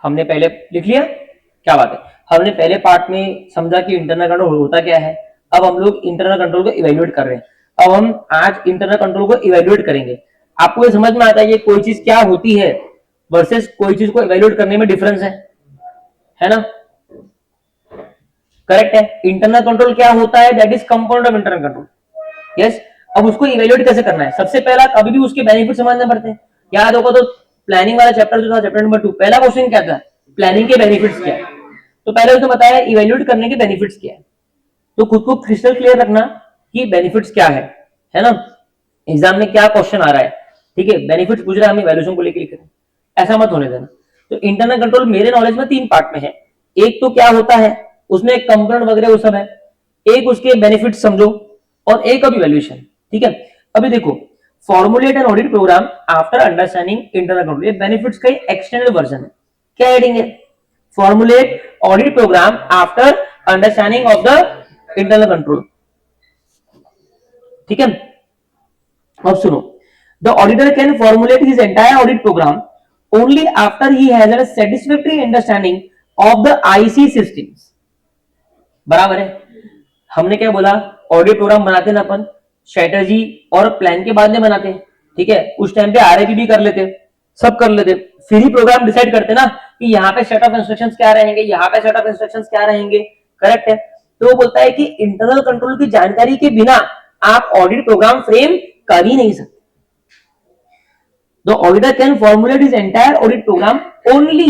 हमने पहले लिख लिया, क्या बात है। हमने पहले पार्ट में समझा कि इंटरनल कंट्रोल होता क्या है। अब हम लोग इंटरनल कंट्रोल को इवेल्युएट कर रहे हैं। अब हम आज इंटरनल कंट्रोल को इवेल्युएट करेंगे। आपको ये समझ में आता है कि कोई चीज क्या होती है वर्सेस कोई चीज को इवेल्युएट करने में डिफरेंस है ना? करेक्ट है। इंटरनल कंट्रोल क्या होता है? That is component of internal control. Yes. अब उसको इवेल्युएट कैसे करना है? सबसे पहला कभी भी उसके बेनिफिट समझना पड़ते हैं। याद होगा तो प्लानिंग वाला चैप्टर जो था, चैप्टर नंबर 2, पहला क्वेश्चन क्या था? प्लानिंग के बेनिफिट्स क्या है। तो पहले उसने बताया इवेल्युएट करने के बेनिफिट्स क्या है। तो खुद को क्रिस्टल क्लियर रखना कि बेनिफिट्स क्या है ना? एग्जाम में क्या क्वेश्चन आ रहा है, ठीक है, बेनिफिट्स पूछ रहा है, हम इवैल्यूएशन को लेकर लिख रहे हैं, ऐसा मत होने देना। तो इंटरनल कंट्रोल मेरे नॉलेज में 3 पार्ट में है। एक तो क्या होता है, उसमें कंपोनेंट वगैरह वो सब है। एक उसके बेनिफिट समझो, और एक अब इवैल्यूएशन, ठीक है। अभी देखो, formulate and audit program after understanding internal control, ये बेनिफिट्स का एक्सटेंडेड वर्जन है। क्या हेडिंग है? Formulate audit program after understanding of the internal control, ठीक है। अब सुनो, the auditor can formulate his entire audit program only after he has a satisfactory understanding of the IC systems. बराबर है। हमने क्या बोला, ऑडिट प्रोग्राम बनाते ना अपन स्ट्रेटजी और प्लान के बाद में बनाते, ठीक है। उस टाइम पे आरएबी भी कर लेते, सब कर लेते, फिर ही प्रोग्राम डिसाइड करते ना कि यहाँ पे सेट ऑफ इंस्ट्रक्शंस क्या रहेंगे, यहाँ पे सेट ऑफ इंस्ट्रक्शंस क्या रहेंगे। करेक्ट है। तो वो बोलता है कि इंटरनल कंट्रोल की जानकारी के बिना आप ऑडिट प्रोग्राम फ्रेम कर ही नहीं सकते। The auditor can formulate his entire audit program only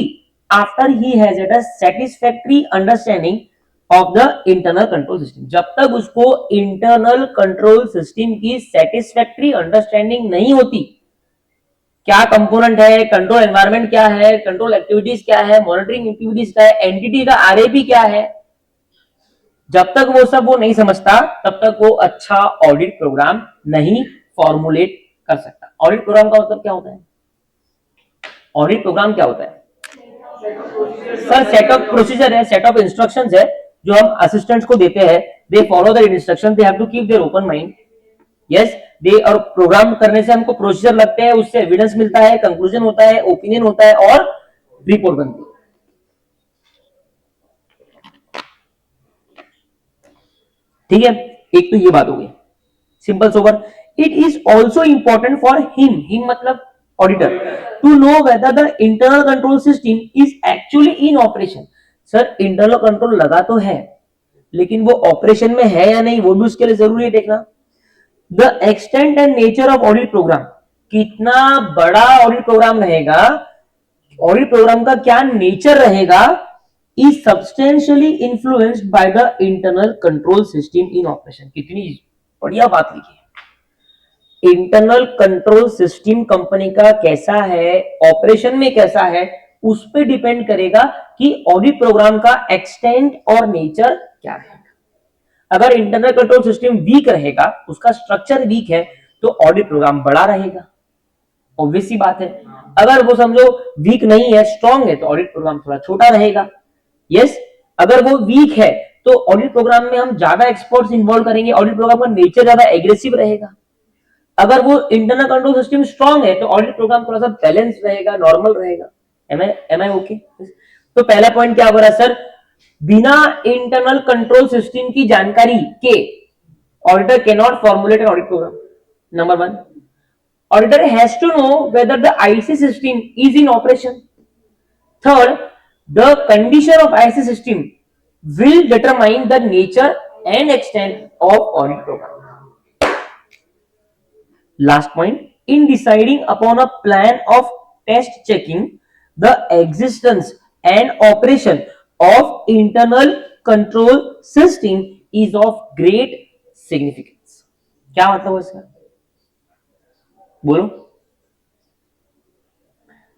after he has had a satisfactory understanding of the internal control system. जब तक उसको internal control system की satisfactory understanding नहीं होती, क्या कंपोनेंट है, कंट्रोल एनवायरनमेंट क्या है, कंट्रोल एक्टिविटीज क्या है, मॉनिटरिंग एक्टिविटीज क्या है, एंटिटी का आरएबी क्या है, जब तक वो सब वो नहीं समझता तब तक वो अच्छा ऑडिट प्रोग्राम नहीं फॉर्मुलेट कर सकता। ऑडिट प्रोग्राम का मतलब क्या होता है? ऑडिट प्रोग्राम क्या होता है सर? सेट ऑफ प्रोसीजर है, सेट ऑफ इंस्ट्रक्शंस है जो हम असिस्टेंट्स को देते हैं। They follow the instruction, they have to keep their open mind. Yes, they, और प्रोग्राम करने से हमको प्रोसीजर लगते हैं, उससे एविडेंस मिलता है, कंक्लूजन होता है, ओपिनियन होता है और रिपोर्ट बनती है। ठीक है, एक तो ये बात हो गई simple sober. It is also important for him मतलब auditor to know whether the internal control system is actually in operation. Sir internal control लगा तो है, लेकिन वो ऑपरेशन में है या नहीं वो भी उसके लिए जरूरी है देखना। The extent and nature of audit program, कितना बड़ा ऑडिट प्रोग्राम रहेगा, ऑडिट प्रोग्राम का क्या नेचर रहेगा, is substantially influenced by the internal control system in operation। कितनी बढ़िया बात लिखी है। इंटरनल कंट्रोल सिस्टम कंपनी का कैसा है, ऑपरेशन में कैसा है, उस पर डिपेंड करेगा कि ऑडिट प्रोग्राम का एक्सटेंट और नेचर क्या है। अगर इंटरनल कंट्रोल सिस्टम वीक रहेगा, उसका स्ट्रक्चर वीक है, तो ऑडिट प्रोग्राम बड़ा रहेगा, ऑब्वियस सी बात है। अगर वो समझो वीक नहीं है, स्ट्रॉन्ग है, तो ऑडिट प्रोग्राम थोड़ा छोटा रहेगा। यस, अगर वो वीक है तो ऑडिट प्रोग्राम में हम ज्यादा एक्सपर्ट्स इन्वॉल्व करेंगे, ऑडिट प्रोग्राम का नेचर ज्यादा एग्रेसिव रहेगा। अगर वो इंटरनल कंट्रोल सिस्टम स्ट्रांग है तो ऑडिट प्रोग्राम थोड़ा सा बैलेंस रहेगा, नॉर्मल रहेगा। एम आई ओके? तो पहला पॉइंट क्या हो रहा है सर, बिना इंटरनल कंट्रोल सिस्टम की जानकारी के auditor can not formulate an audit program. Number 1, auditor has to know whether the IC system is in operation. Third, the condition of IC system will determine the nature and extent of audit program. Last point, in deciding upon a plan of test checking, the existence and operation of internal control system is of great significance। क्या मतलब है इसका? बोलो,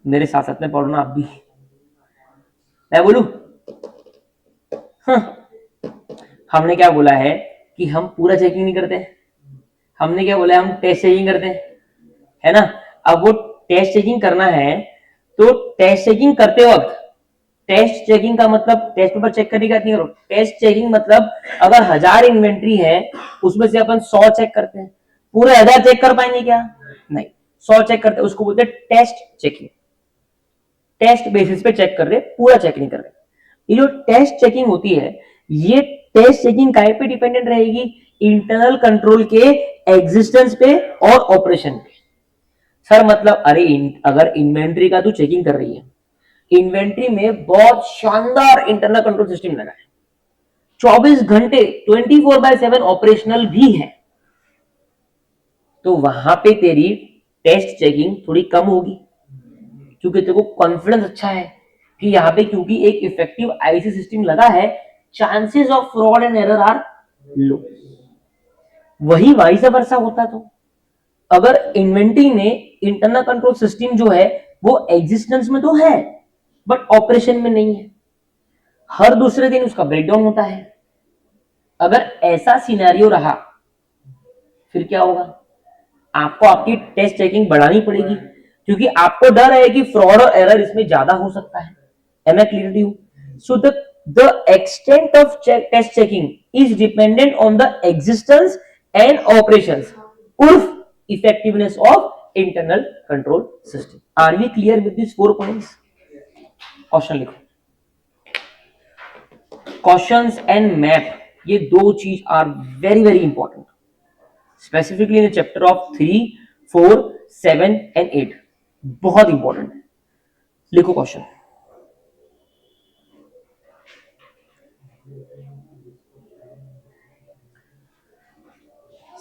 मेरे साथ साथ में पढ़ना आप भी। मैं बोलू? हाँ। हमने क्या बोला है कि हम पूरा चेकिंग नहीं करते, हमने क्या बोला है, हम टेस्ट चेकिंग करते हैं, है ना। अब वो टेस्ट चेकिंग करना है तो टेस्ट चेकिंग करते वक्त, टेस्ट चेकिंग का मतलब टेस्ट पेपर चेक करने का नहीं करो। टेस्ट चेकिंग मतलब अगर 1000 इन्वेंट्री है उसमें से अपन 100 चेक करते हैं, पूरे 1000 चेक कर पाएंगे क्या? नहीं, 100 चेक करते हैं, उसको बोलते हैं टेस्ट चेकिंग। टेस्ट बेसिस पे चेक कर रहे, पूरा चेक नहीं कर रहे। ये जो टेस्ट चेकिंग होती है, ये टेस्ट चेकिंग काय पे डिपेंडेंट रहेगी? इंटरनल कंट्रोल के एग्जिस्टेंस पे और ऑपरेशन पे। सर मतलब अरे अगर इन्वेंट्री का तू चेकिंग कर रही है, इन्वेंट्री में बहुत शानदार इंटरनल कंट्रोल सिस्टम लगा है, 24 घंटे 24/7 ऑपरेशनल भी है, तो वहां पे तेरी टेस्ट चेकिंग थोड़ी कम होगी, क्योंकि तेरे को कॉन्फिडेंस अच्छा है कि यहाँ पे क्योंकि एक इफेक्टिव आईसी सिस्टम लगा है, chances of fraud and error are low. वही वाइस वर्सा होता तो अगर इन्वेंट्री में इंटरनल कंट्रोल सिस्टम जो है वो एग्जिस्टेंस में तो है बट ऑपरेशन में नहीं है, हर दूसरे दिन उसका ब्रेकडाउन होता है, अगर ऐसा सिनेरियो रहा फिर क्या होगा? आपको आपकी टेस्ट चेकिंग बढ़ानी पड़ेगी, क्योंकि आपको डर है कि फ्रॉड और एरर इसमें ज्यादा हो सकता है। Am I clear to you? So the extent of test checking is dependent on the existence and operations urf effectiveness of internal control system. Are we clear with these 4 points? Question लिखो। Questions and map, ये दो चीज are very very important, specifically in chapter of 3, 4, 7 and 8, बहुत important है। लिखो question.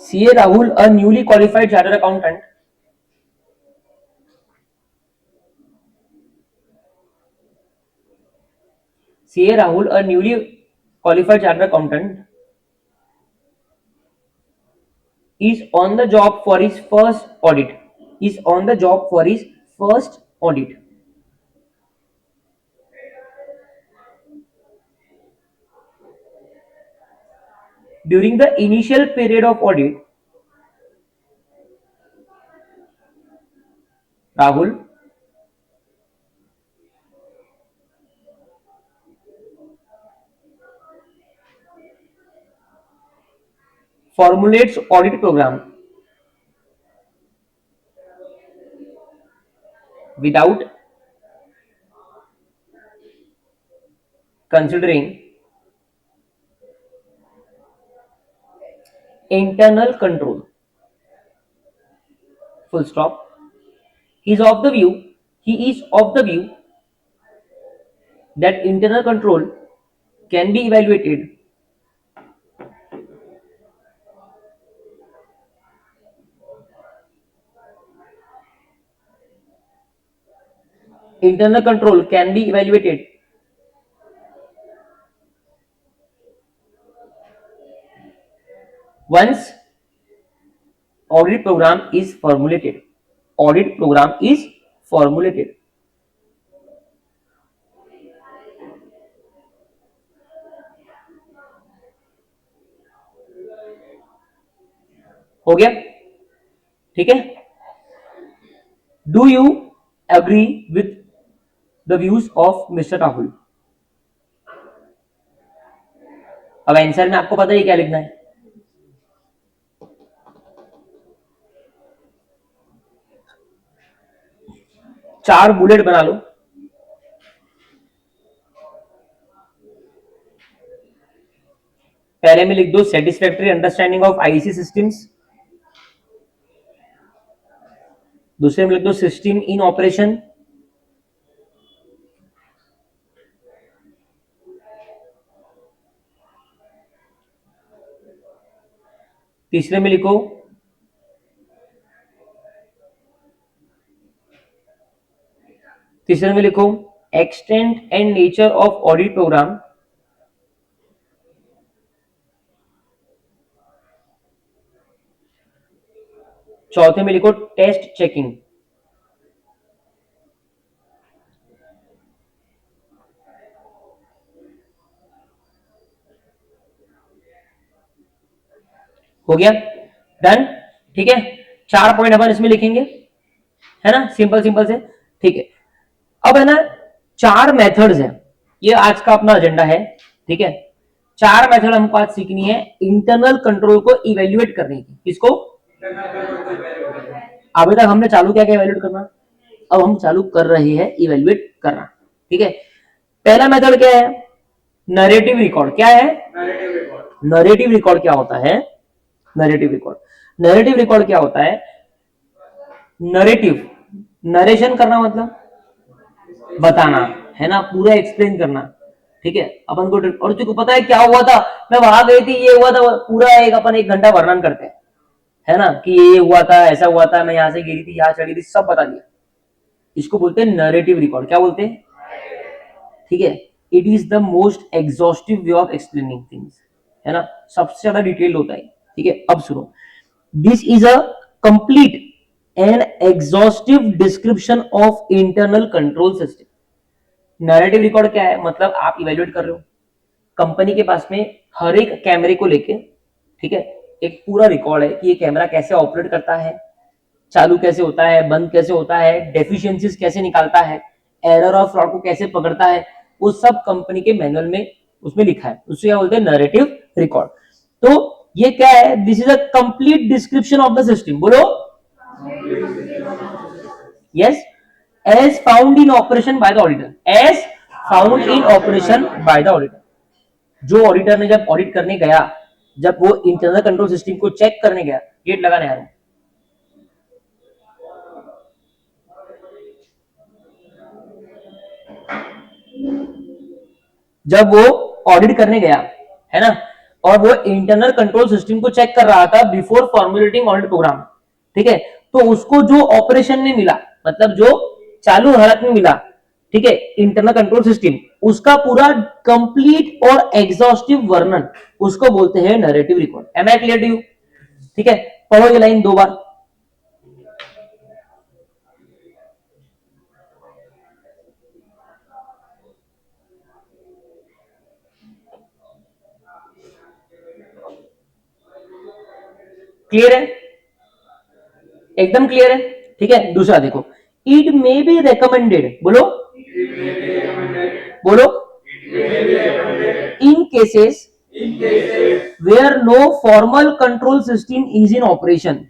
CA Rahul, a newly qualified chartered accountant, CA Rahul, a newly qualified chartered accountant, is on the job for his first audit. Is on the job for his first audit. During the initial period of audit, Rahul formulates audit program without considering internal control. Full stop. He is of the view that internal control can be evaluated once audit program is formulated. Audit program is formulated. हो गया? ठीक है? Do you agree with the views of Mr. Rahul? अब answer में आपको पता है क्या लिखना है। चार बुलेट बना लो। पहले में लिख दो satisfactory understanding of IC systems, दूसरे में लिख दो सिस्टम इन ऑपरेशन, तीसरे में लिखो extent and nature of audit program, चौथे में लिखो टेस्ट चेकिंग, हो गया? डन? ठीक है, 4 पॉइंट अपन इसमें लिखेंगे, है ना, सिंपल सिंपल से। ठीक है, अब है ना 4 मेथड्स हैं, ये आज का अपना एजेंडा है। ठीक है, 4 मेथड हमको आज सीखनी है इंटरनल कंट्रोल को इवेल्युएट करने की। किसको? अभी तक हमने चालू क्या क्या इवेल्युएट करना? अब हम चालू कर रहे हैं इवेल्युएट करना। ठीक है, पहला मेथड क्या है? Narrative record. क्या है? नरेटिव रिकॉर्ड क्या होता है? नरेटिव रिकॉर्ड क्या होता है? नरेटिव, नरेशन करना मतलब बताना, है ना, पूरा एक्सप्लेन करना। ठीक है, अपन को और तुझको पता है क्या हुआ था, मैं वहां गई थी, ये हुआ था, पूरा अपन 1 घंटा वर्णन करते हैं, है ना, कि ये हुआ था, ऐसा हुआ था, मैं यहाँ से गिरी थी, यहाँ चढ़ी थी, सब बता दिया। इसको बोलते हैं नरेटिव रिकॉर्ड। क्या बोलते हैं? ठीक है, it is the most exhaustive way of explaining things, है ना, सबसे ज्यादा डिटेल होता है। ठीक है, अब सुनो, this is a complete and exhaustive description of internal control system. Narrative record क्या है? मतलब आप इवेल्युएट कर रहे हो, कंपनी के पास में हर एक कैमरे को लेके, ठीक है, एक पूरा रिकॉर्ड है कि ये कैमरा कैसे ऑपरेट करता है, चालू कैसे होता है, बंद कैसे होता है, डेफिशिएंसीज कैसे निकालता है, एरर और फ्रॉड को कैसे पकड़ता है, वो सब कंपनी के मैनुअल में उसमें लिखा है, उससे क्या बोलते हैं? Narrative record. तो ये क्या है? This is a complete description of the system. बोलो yes, as found in operation by the auditor, as found in operation by the auditor. जो ऑडिटर ने जब ऑडिट करने गया, जब वो इंटरनल कंट्रोल सिस्टम को चेक करने गया, गेट लगाने आ रहा हूं, जब वो ऑडिट करने गया, है ना, और वो इंटरनल कंट्रोल सिस्टम को चेक कर रहा था बिफोर फॉर्मुलेटिंग ऑडिट प्रोग्राम, ठीक है, तो उसको जो ऑपरेशन में मिला, मतलब जो चालू हालत में मिला, ठीक है, इंटरनल कंट्रोल सिस्टम, उसका पूरा कंप्लीट और एग्जॉस्टिव वर्णन, उसको बोलते हैं narrative record. Am I clear to you? ठीक है, पढ़ो ये लाइन 2 बार। क्लियर है? एकदम क्लियर है? ठीक है, दूसरा देखो, इट मे बी रिकमेंडेड, बोलो बोलो, इन cases where no formal control system is in operation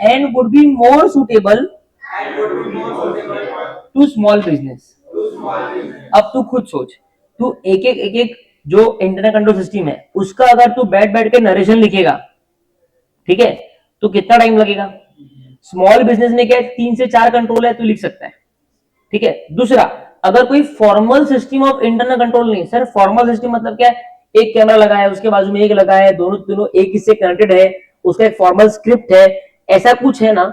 and would be more suitable to small business। अब तू खुद सोच, तू एक एक जो इंटरनेट कंट्रोल सिस्टम है उसका अगर तू बैठ बैठ के नरेशन लिखेगा, ठीक है, तो कितना टाइम लगेगा? स्मॉल बिजनेस में क्या है, 3 से 4 कंट्रोल है, तू लिख सकता है। ठीक है, दूसरा, अगर कोई formal system of internal control नहीं, सर फॉर्मल सिस्टम मतलब क्या है? एक कैमरा लगा है, उसके बाजू में एक लगा है, दोनों दोनों एक ही से कनेक्टेड है, उसका एक फॉर्मल स्क्रिप्ट है, ऐसा कुछ है ना,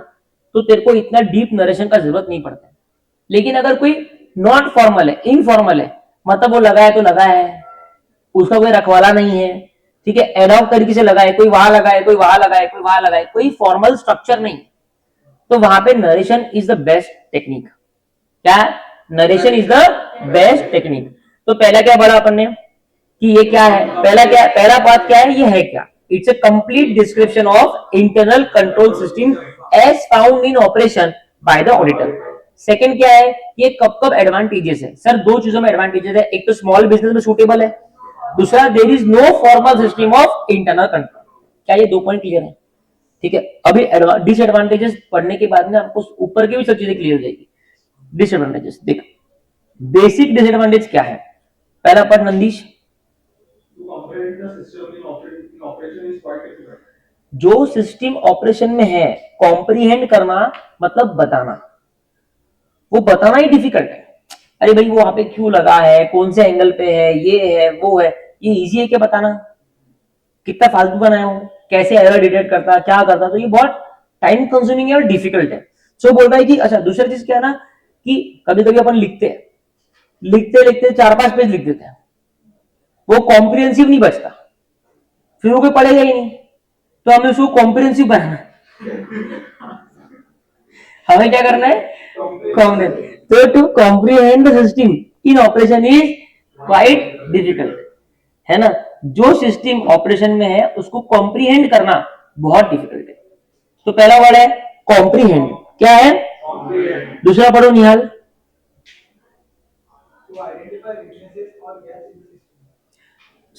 तो तेरे को इतना डीप नरेशन का जरूरत नहीं पड़ता है। लेकिन अगर कोई नॉट फॉर्मल है, इनफॉर्मल है, मतलब वो लगा है तो लगा है, उसका कोई रखवाला नहीं है, ठीक है, एडॉक तरीके से लगा है, कोई वहां लगा है, कोई वहां लगा है, कोई वहां लगा है, कोई फॉर्मल स्ट्रक्चर नहीं, तो वहां पे narration is the best technique. क्या? Narration is the best technique. तो पहला क्या पढ़ा अपन ने कि ये क्या है? पहला बात क्या है? ये है क्या? It's a complete description of internal control system as found in operation by the auditor. Second क्या है? ये कब कब एडवांटेजेस है? सर 2 चीजों में एडवांटेजेस है, एक तो स्मॉल बिजनेस में सूटेबल है, दूसरा there is no formal system of internal control. क्या ये 2 पॉइंट क्लियर है? ठीक है, अभी डिसएडवांटेजेस पढ़ने के बाद में आपको ऊपर की भी सब चीजें क्लियर हो जाएगी। डिसएडवांटेजेस देख, बेसिक डिसएडवांटेज क्या है? पहला पढ़ नंदीश। जो सिस्टम ऑपरेशन में है, कॉम्प्रीहेंड करना मतलब बताना, वो बताना ही डिफिकल्ट है। अरे भाई वो वहां पे क्यों लगा है, कौन से एंगल पे है, ये है वो है, ये इजी है क्या बताना? कितना फालतू बनाया हूं, कैसे एरर डिटेक्ट करता, क्या करता, तो ये बहुत टाइम कंज्यूमिंग है और डिफिकल्ट है। सो बोल रहा है कि अच्छा दूसरी चीज क्या है ना, कि कभी कभी अपन लिखते हैं, लिखते लिखते 4-5 पेज लिख देते हैं, वो कॉम्प्रिहेंसिव नहीं बचता, फिर वो कोई पढ़ेगा ही नहीं, तो हमें उसको कॉम्प्रिहेंसिव बनाना है। हमें क्या करना है? तो to comprehend the system in operation is quite difficult, है ना, जो सिस्टम ऑपरेशन में है उसको कॉम्प्रिहेंड करना बहुत डिफिकल्ट है। तो पहला वर्ड है कॉम्प्रिहेंड। क्या है? दूसरा पढ़ो निहाल।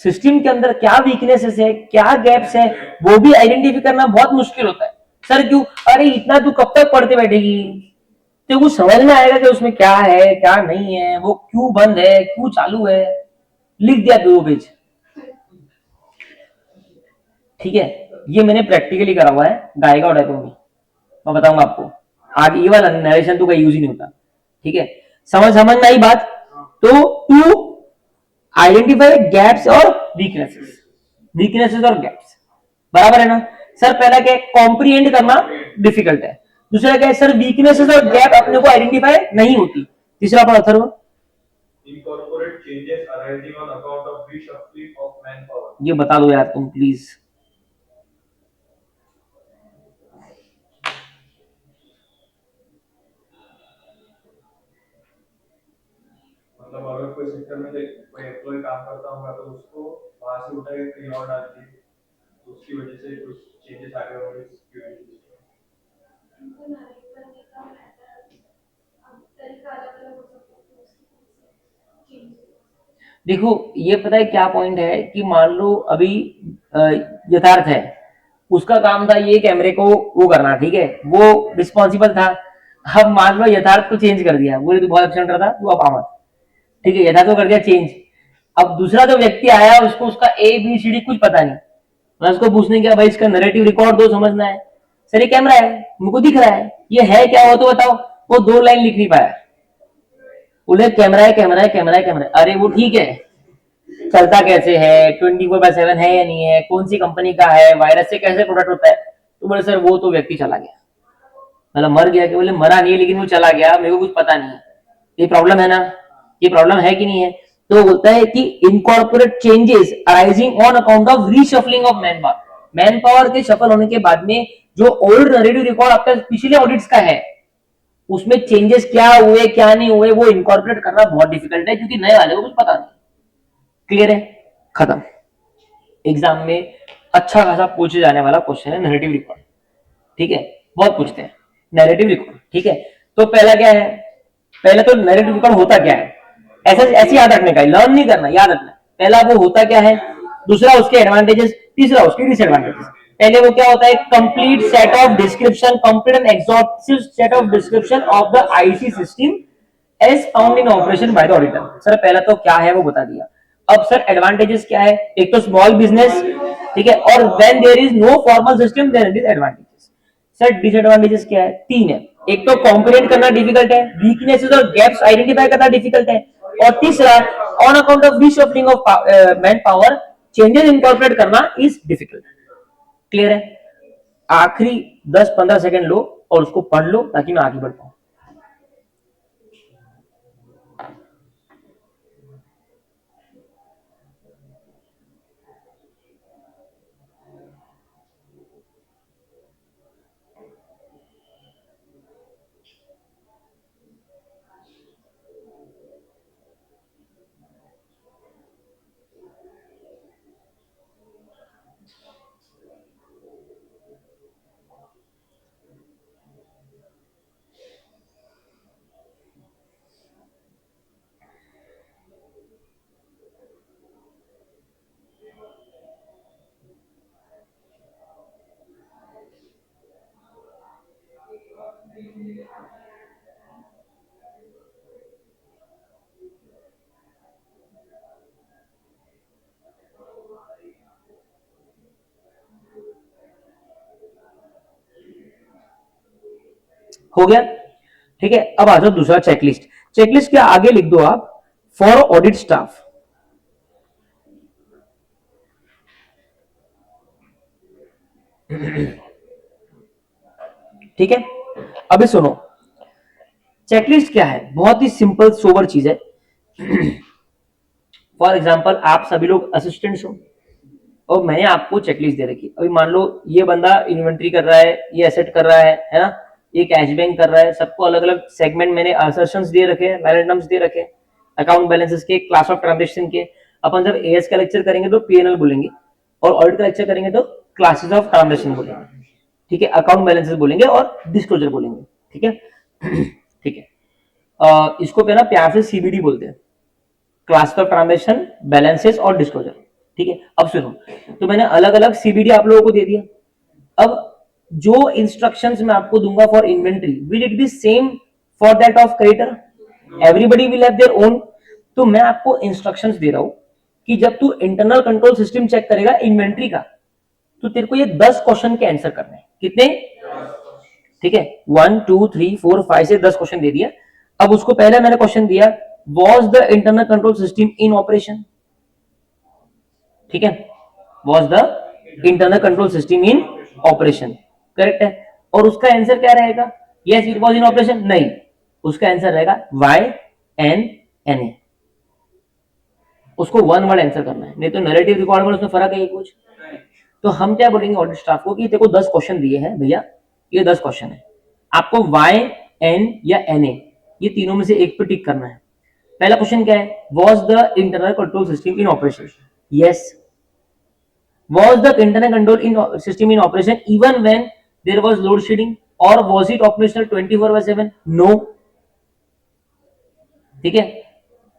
सिस्टम के अंदर क्या वीकनेसेस है, क्या गैप्स है, वो भी आइडेंटिफाई करना बहुत मुश्किल होता है। सर क्यों? अरे इतना तू कब तक पढ़ते बैठेगी? तो कुछ समझ में आएगा कि उसमें क्या है क्या नहीं है, वो क्यों बंद है क्यों चालू है, लिख दिया 2 पेज। ठीक है, ये मैंने प्रैक्टिकली करा हुआ है गाएगा और में, मैं बताऊंगा आपको। आगे ये वाला नरेशन तो का यूज ही नहीं होता। ठीक है, समझ में आई बात? तो टू आइडेंटिफाई गैप्स और वीकनेसेस, वीकनेसेस और गैप्स, बराबर है ना? सर पहला क्या है, कॉम्प्रिहेंड करना डिफिकल्ट है। दूसरा क्या है सर, वीकनेसेस और गैप अपने को आइडेंटिफाई नहीं होती। तीसरा पढ़ा Atharva, incorporate changes arising on account of reshuffling of manpower. ये बता दो यार तुम प्लीज। मतलब अगर कोई सेक्टर में कोई एम्प्लॉय काम करता होगा तो उसको वहां से उठा के कहीं और डाल दिए, तो उसकी वजह से कुछ चेंजेस आ गए होंगे सिक्योरिटी सिस्टम। देखो ये पता है क्या पॉइंट है कि मान लो अभी अ, यथार्थ है, उसका काम था ये कैमरे को वो करना, ठीक है, वो रिस्पॉन्सिबल था। अब मान लो यथार्थ को चेंज कर दिया, बोले तू बहुत अच्छा कर था तू अब आमत, ठीक है, यथार्थ को कर दिया चेंज। अब दूसरा जो व्यक्ति आया उसको उसका ABCD कुछ पता नहीं, मैं उसको पूछने गया भाई इसका नैरेटिव रिकॉर्ड दो, समझना है। सर ये कैमरा है मुझको दिख रहा है, ये है क्या हो तो बताओ। वो 2 लाइन लिख नहीं पाया, बोले कैमरा है कैमरा है कैमरा है कैमरा है। अरे वो ठीक है, चलता कैसे है, 24/7 है या नहीं है, कौन सी कंपनी का है, वायरस से कैसे प्रोटेक्ट होता है। तो बोले सर वो तो व्यक्ति चला गया। मतलब मर गया? कि बोले मरा नहीं है लेकिन वो चला गया, मेरे को कुछ पता नहीं है। ये प्रॉब्लम है ना, ये प्रॉब्लम है कि नहीं है? तो बोलता है कि incorporate changes arising on account of reshuffling of man power, man power के शफल होने के बाद में जो ओल्ड नरेटिव रिकॉर्ड आपका पिछले ऑडिट्स का है उसमें चेंजेस क्या हुए क्या नहीं हुए वो इनकॉर्पोरेट करना बहुत डिफिकल्ट है, क्योंकि नए वाले को कुछ पता नहीं। क्लियर है? खत्म। एग्जाम में अच्छा खासा पूछे जाने वाला क्वेश्चन है नैरेटिव रिकॉर्ड। ठीक है, बहुत पूछते हैं नैरेटिव रिकॉर्ड। ठीक है, तो पहला क्या है, पहले तो नैरेटिव रिकॉर्ड होता क्या है, ऐसा ऐसे याद रखने का, लर्न नहीं करना, याद रखना। पहला वो होता क्या है, दूसरा उसके एडवांटेजेस, तीसरा उसके डिसएडवांटेजेस। पहले वो क्या होता है, complete set of description, complete and exhaustive set of description of the IC system as found in operation by the auditor. Sir पहला तो क्या है वो बता दिया। अब सर एडवांटेजेस क्या है, एक तो स्मॉल बिजनेस, ठीक है, और when there is no formal system there it is advantages. Sir disadvantages क्या है, 3 है। एक तो कॉम्प्रिहेंड करना डिफिकल्ट है, वीकनेसेस और गैप्स आइडेंटिफाई करना डिफिकल्ट है, और तीसरा on account of reshuffling of man power changes incorporate करना इज डिफिकल्ट। क्लियर है? आखिरी 10-15 सेकंड लो और उसको पढ़ लो ताकि मैं आगे बढ़ पाऊं। हो गया? ठीक है, अब आ जाओ दूसरा चेकलिस्ट। चेकलिस्ट के आगे लिख दो आप फॉर ऑडिट स्टाफ। ठीक है, अभी सुनो, चेकलिस्ट क्या है, बहुत ही सिंपल सोबर चीज है। फॉर एग्जाम्पल आप सभी लोग असिस्टेंट्स हो और मैंने आपको चेकलिस्ट दे रखी। अभी मान लो ये बंदा इन्वेंट्री कर रहा है, ये एसेट कर रहा है ना, ये कैश बैंक कर रहा है, सबको अलग अलग सेगमेंट मैंने असर्शंस दे रखे हैं, बैलेंस नंबर्स दे रखे हैं, अकाउंट बैलेंसेस के, क्लास ऑफ ट्रांजेक्शन के। अपन जब एएस का लेक्चर करेंगे तो पीएनएल बोलेंगे, और ऑडिट का लेक्चर करेंगे तो क्लासेस ऑफ ट्रांजेक्शन बोलेंगे। ठीक है, अकाउंट बैलेंसेस बोलेंगे और डिस्क्लोजर बोलेंगे। ठीक है, ठीक है, इसको पे ना प्यार से सीबीडी बोलते हैं, क्लास ऑफ ट्रांजेक्शन, बैलेंसेस और डिस्क्लोजर। ठीक है, अब सुनो, तो मैंने अलग अलग सीबीडी आप लोगों को दे दिया। अब जो इंस्ट्रक्शंस मैं आपको दूंगा for inventory will it be same for that of creditor? Everybody will have their own. तो मैं आपको इंस्ट्रक्शंस दे रहा हूं कि जब तू इंटरनल कंट्रोल सिस्टम चेक करेगा इन्वेंट्री का, तो तेरे को ये 10 क्वेश्चन के आंसर करने हैं। कितने? ठीक है, 1 2 3 4 5 से 10 क्वेश्चन दे दिया। अब उसको पहले मैंने क्वेश्चन दिया, was the internal control system in operation? ठीक है, was the internal control system in operation, correct है। और उसका आंसर क्या रहेगा? Yes it was in operation? नहीं, उसका आंसर रहेगा YNNA। उसको वन वर्ड आंसर करना है, नहीं तो नैरेटिव रिकॉर्ड में उसमें फर्क है कुछ। तो हम क्या बोलेंगे ऑडिट स्टाफ को कि देखो 10 क्वेश्चन दिए हैं भैया, ये 10 क्वेश्चन है, आपको YN या NA ये तीनों में से एक पे टिक करना है। पहला क्वेश्चन क्या है? Was the internal control system in operation? Yes. Was the internal control system in operation even when there was load shedding, or was it operational 24/7? No. ठीक है।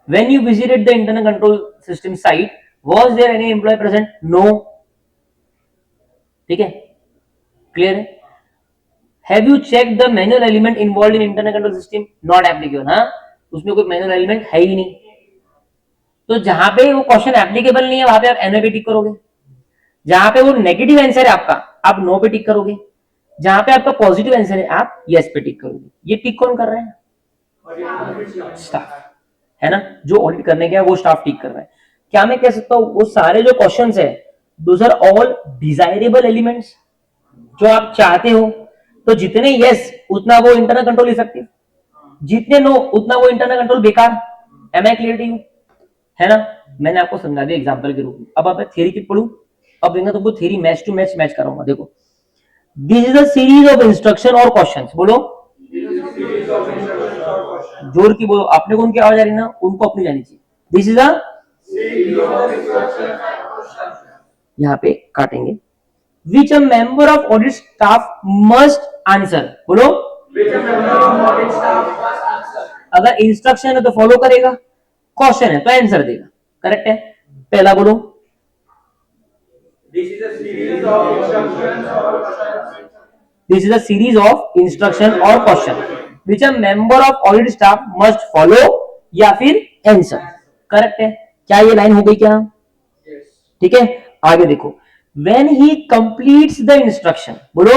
When you visited the internal control system site, was there any employee present? No. ठीक है, clear है। Have you checked the manual element involved in internal control system? Not applicable। हाँ, उसमें कोई manual element है ही नहीं। तो जहां पे वो क्वेश्चन एप्लीकेबल नहीं है वहां पे आप एनओ पे टिक करोगे, जहां पे वो नेगेटिव आंसर है आपका आप नो पे टिक करोगे, जहां पे आपका पॉजिटिव आंसर है आप यस पे टिक करोगे। ये टिक कौन कर रहा है? स्टाफ, है ना, जो ऑडिट करने गया वो स्टाफ टिक कर रहा है। क्या मैं कह सकता हूं वो सारे जो क्वेश्चंस है those are all desirable elements, जो आप चाहते हो। तो जितने यस उतना वो इंटरनल कंट्रोल इफेक्टिव, जितने नो उतना वो इंटरनल कंट्रोल बेकार। Am I clear to you? है ना, मैंने आपको समझा दिया एग्जांपल के रूप में। अब मैं थ्योरी की पढ़ूं, अब देखना तुमको थ्योरी मैच टू मैच कराऊंगा। देखो, this is a series of instruction और क्वेश्चंस। बोलो, जोर की बोलो, अपने को उनकी आवाज आ रही ना, उनको अपनी जानी चाहिए। दिस इज अ, यहाँ पे काटेंगे, which a member of audit staff must answer. बोलो, अगर इंस्ट्रक्शन है तो फॉलो करेगा, क्वेश्चन है तो आंसर देगा, करेक्ट है। पहला बोलो, this is a series of instruction और question which a member of audit staff must follow, या फिर आंसर, करेक्ट है। क्या ये लाइन हो गई क्या? ठीक है, आगे देखो, when he completes the instruction, बोलो,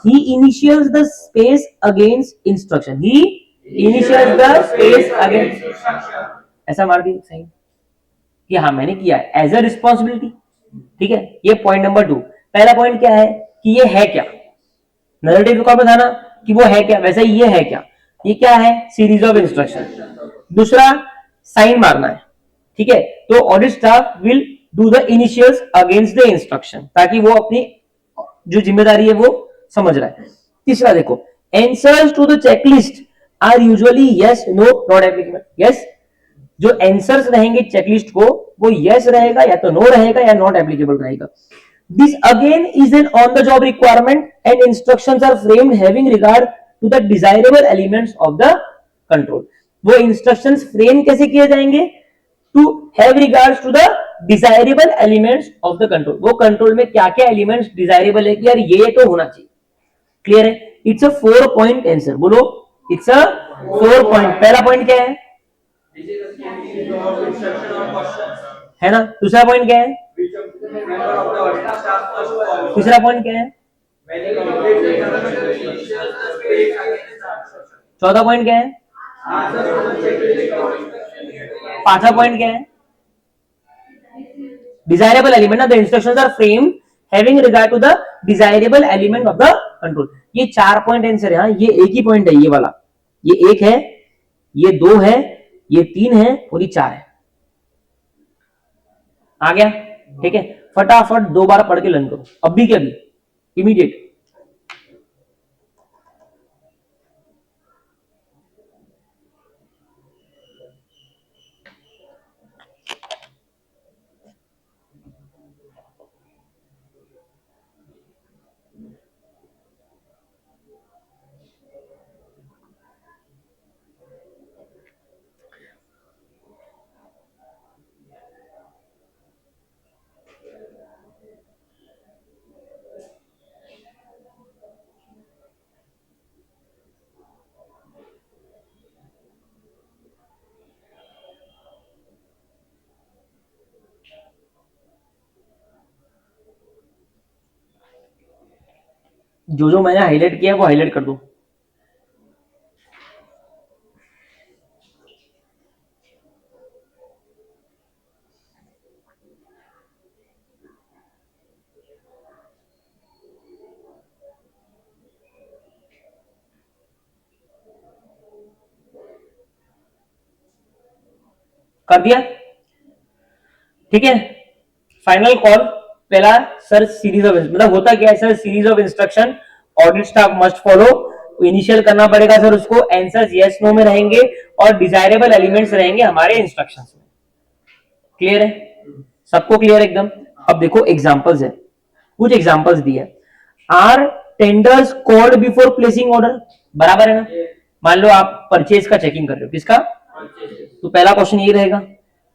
he initials the space against instruction, he initials the space against, ऐसा मार दी सही कि हाँ मैंने किया है एज अ रिस्पॉन्सिबिलिटी। ठीक है, ये पॉइंट नंबर 2। पहला पॉइंट क्या है कि ये है क्या, नैरेटिव रिकॉर्ड में था ना कि वो है क्या, वैसे ये है क्या, ये क्या है? Series of instruction. दूसरा, साइन मारना है। ठीक है, तो audit staff will do the initials against the instruction, ताकि वो अपनी जो जिम्मेदारी है वो समझ रहा है। तीसरा देखो, answers to the checklist are usually yes no not applicable. Yes, जो आंसर्स रहेंगे चेकलिस्ट को वो यस रहेगा या तो नो रहेगा या नॉट एप्लीकेबल रहेगा। This again is an on the job requirement and instructions are framed having regard to the desirable elements of the control. वो इंस्ट्रक्शंस फ्रेम कैसे किए जाएंगे? To have regards to the desirable elements of the control. वो control में क्या क्या elements desirable है कि यार ये तो होना चाहिए, क्लियर है। It's a 4 point answer. बोलो, इट्स अ 4 पॉइंट। पहला पॉइंट क्या है ना, दूसरा पॉइंट क्या है, तीसरा पॉइंट क्या है, चौथा पॉइंट क्या है, पांचवा पॉइंट क्या है, डिजायरेबल एलिमेंट ना, the instructions are framed having regard to the desirable element of the control. ये 4 पॉइंट आंसर है। ये एक ही पॉइंट है, ये वाला, ये एक है, ये 2 है, ये 3 है और ये 4 है। आ गया? ठीक है, फटाफट 2 बार पढ़ के लर्न करो, अभी के अभी, इमीडिएट। जो जो मैंने हाईलाइट किया है वो हाईलाइट कर दो। कर दिया, ठीक है। फाइनल कॉल, पहला सर सीरीज ऑफ, मतलब होता क्या है sir, series of instruction audit staff must follow. Initial करना पड़ेगा सर उसको, आंसर्स यस नो में रहेंगे और डिजायरेबल एलिमेंट्स रहेंगे हमारे इंस्ट्रक्शंस में। क्लियर है, सबको क्लियर एकदम। अब देखो एग्जांपल्स है, कुछ एग्जांपल्स दिए हैं। Are tenders called before placing order, बराबर है ना। मान लो आप परचेज का चेकिंग कर रहे हो, किसका, तो पहला क्वेश्चन ये रहेगा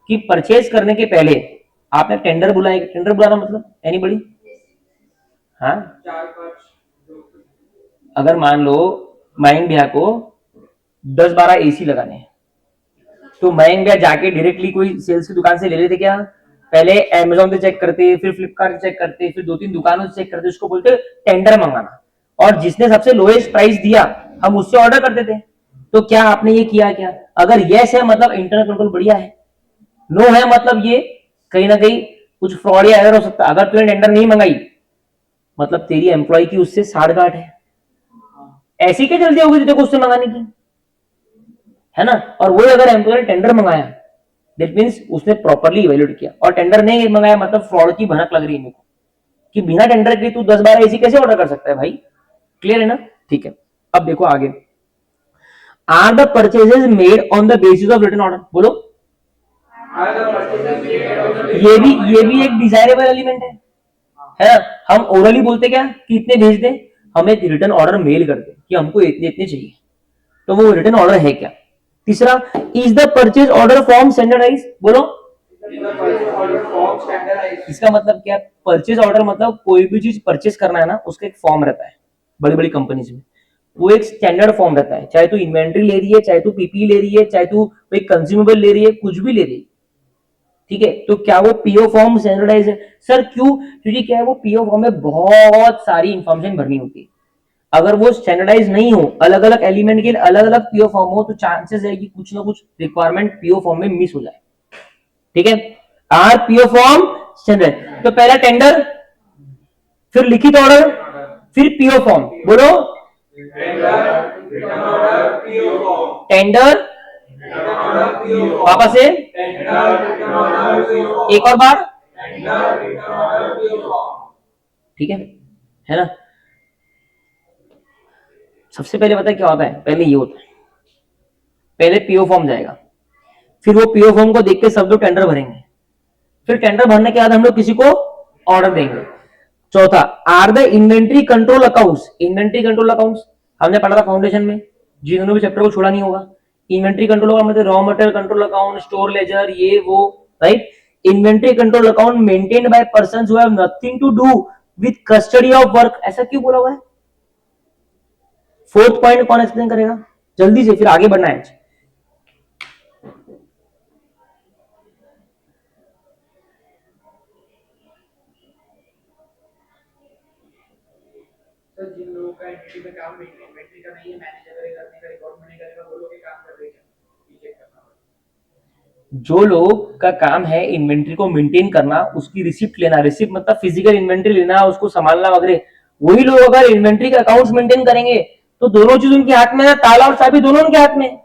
कि परचेज करने के पहले आपने टेंडर बुलाया। टेंडर बुलाना मतलब एनीबडी, हाँ। अगर मान लो मयंक भैया को 10-12 एसी लगाने हैं, तो मयंक भैया जाके डायरेक्टली कोई सेल्स की दुकान से ले लेते क्या, पहले अमेजोन से चेक करते, फिर फ्लिपकार्ट से चेक करते, फिर 2-3 दुकानों से चेक करते, उसको बोलते टेंडर मंगाना, और जिसने सबसे लोएस्ट प्राइस दिया हम उससे ऑर्डर करते थे। तो क्या आपने ये किया क्या? अगर यस है मतलब इंटरनल कंट्रोल बढ़िया है, नो है मतलब ये कहीं ना कहीं कुछ फ्रॉड या एरर हो सकता है। अगर तूने टेंडर नहीं मंगाई मतलब तेरी एम्प्लॉय की उससे साठ गांठ है, ऐसी क्या जल्दी होगी तेरे को उससे मंगाने की, है ना। और वही अगर एम्प्लॉय ने टेंडर मंगाया, दैट मीन्स उसने प्रॉपरली इवेल्युएट किया, और टेंडर नहीं मंगाया मतलब फ्रॉड की भनक लग रही है मेरे को कि बिना टेंडर के तू 10-12 एसी कैसे ऑर्डर कर सकता है भाई। क्लियर है ना, ठीक है। अब देखो आगे, are the purchases made on the basis of written order, बोलो। ये भी एक डिजायरेबल एलिमेंट है ना। हम ओरली बोलते क्या कि इतने भेज दें, हमें रिटर्न ऑर्डर मेल कर दे कि हमको इतने इतने चाहिए, तो वो रिटर्न ऑर्डर है क्या। तीसरा, is the purchase order form standardise, बोलो। इसका मतलब क्या, परचेज ऑर्डर मतलब कोई भी चीज परचेज करना है ना, उसका एक फॉर्म रहता है बड़ी बड़ी कंपनीज में, वो एक स्टैंडर्ड फॉर्म रहता है। चाहे तू इन्वेंट्री ले रही है, चाहे तू पीपी ले रही है, चाहे तू कोई कंज्यूमेबल ले रही है, कुछ भी ले रही है, ठीक है। तो क्या वो पीओ फॉर्म स्टैंडर्डाइज है? सर क्यों? क्योंकि क्या है, वो पीओ फॉर्म में बहुत सारी इंफॉर्मेशन भरनी होती है। अगर वो स्टैंडर्डाइज नहीं हो, अलग अलग एलिमेंट के अलग अलग पीओ फॉर्म हो, तो चांसेस है कि कुछ ना कुछ रिक्वायरमेंट पीओ फॉर्म में मिस हो जाए, ठीक है। आर पीओ फॉर्म स्टैंडर्ड, तो पहला टेंडर, फिर लिखित ऑर्डर, फिर पीओ फॉर्म, बोलो। टेंडर, वापस से एक और बार, ठीक है ना। सबसे पहले पता है क्या होता है, पहले ये होता है, पहले पीओ फॉर्म जाएगा, फिर वो पीओ फॉर्म को देख के सब लोग टेंडर भरेंगे, फिर टेंडर भरने के बाद हम लोग किसी को ऑर्डर देंगे। चौथा, are the inventory control accounts. Inventory control accounts हमने पढ़ा था फाउंडेशन में, जिन्होंने भी चैप्टर को छोड़ा नहीं होगा। इन्वेंट्री कंट्रोल अकाउंट मतलब raw material control account, store ledger, ये वो, right. Inventory control account maintained by persons who have nothing to do with custody of work, ऐसा क्यों बोला हुआ है? फोर्थ पॉइंट कौन एक्सप्लेन करेगा जल्दी से, फिर आगे बढ़ना है। जिन लोगों का एंटिटी में काम इन्वेंट्री का नहीं है, मैनेजर करेगा, अपने का रिकॉर्ड नहीं करेगा, वो लोग ये काम कर रहे हैं क्या, चेक करना। जो लोग का काम है इन्वेंट्री को मेंटेन करना, उसकी रिसिप्ट लेना, रिसिप्ट मतलब फिजिकल इन्वेंट्री लेना, उसको संभालना वगैरह, वही लोग अगर इन्वेंट्री के अकाउंट्स मेंटेन करेंगे तो दोनों चीज उनके हाथ में है, ताला और चाबी दोनों उनके हाथ में।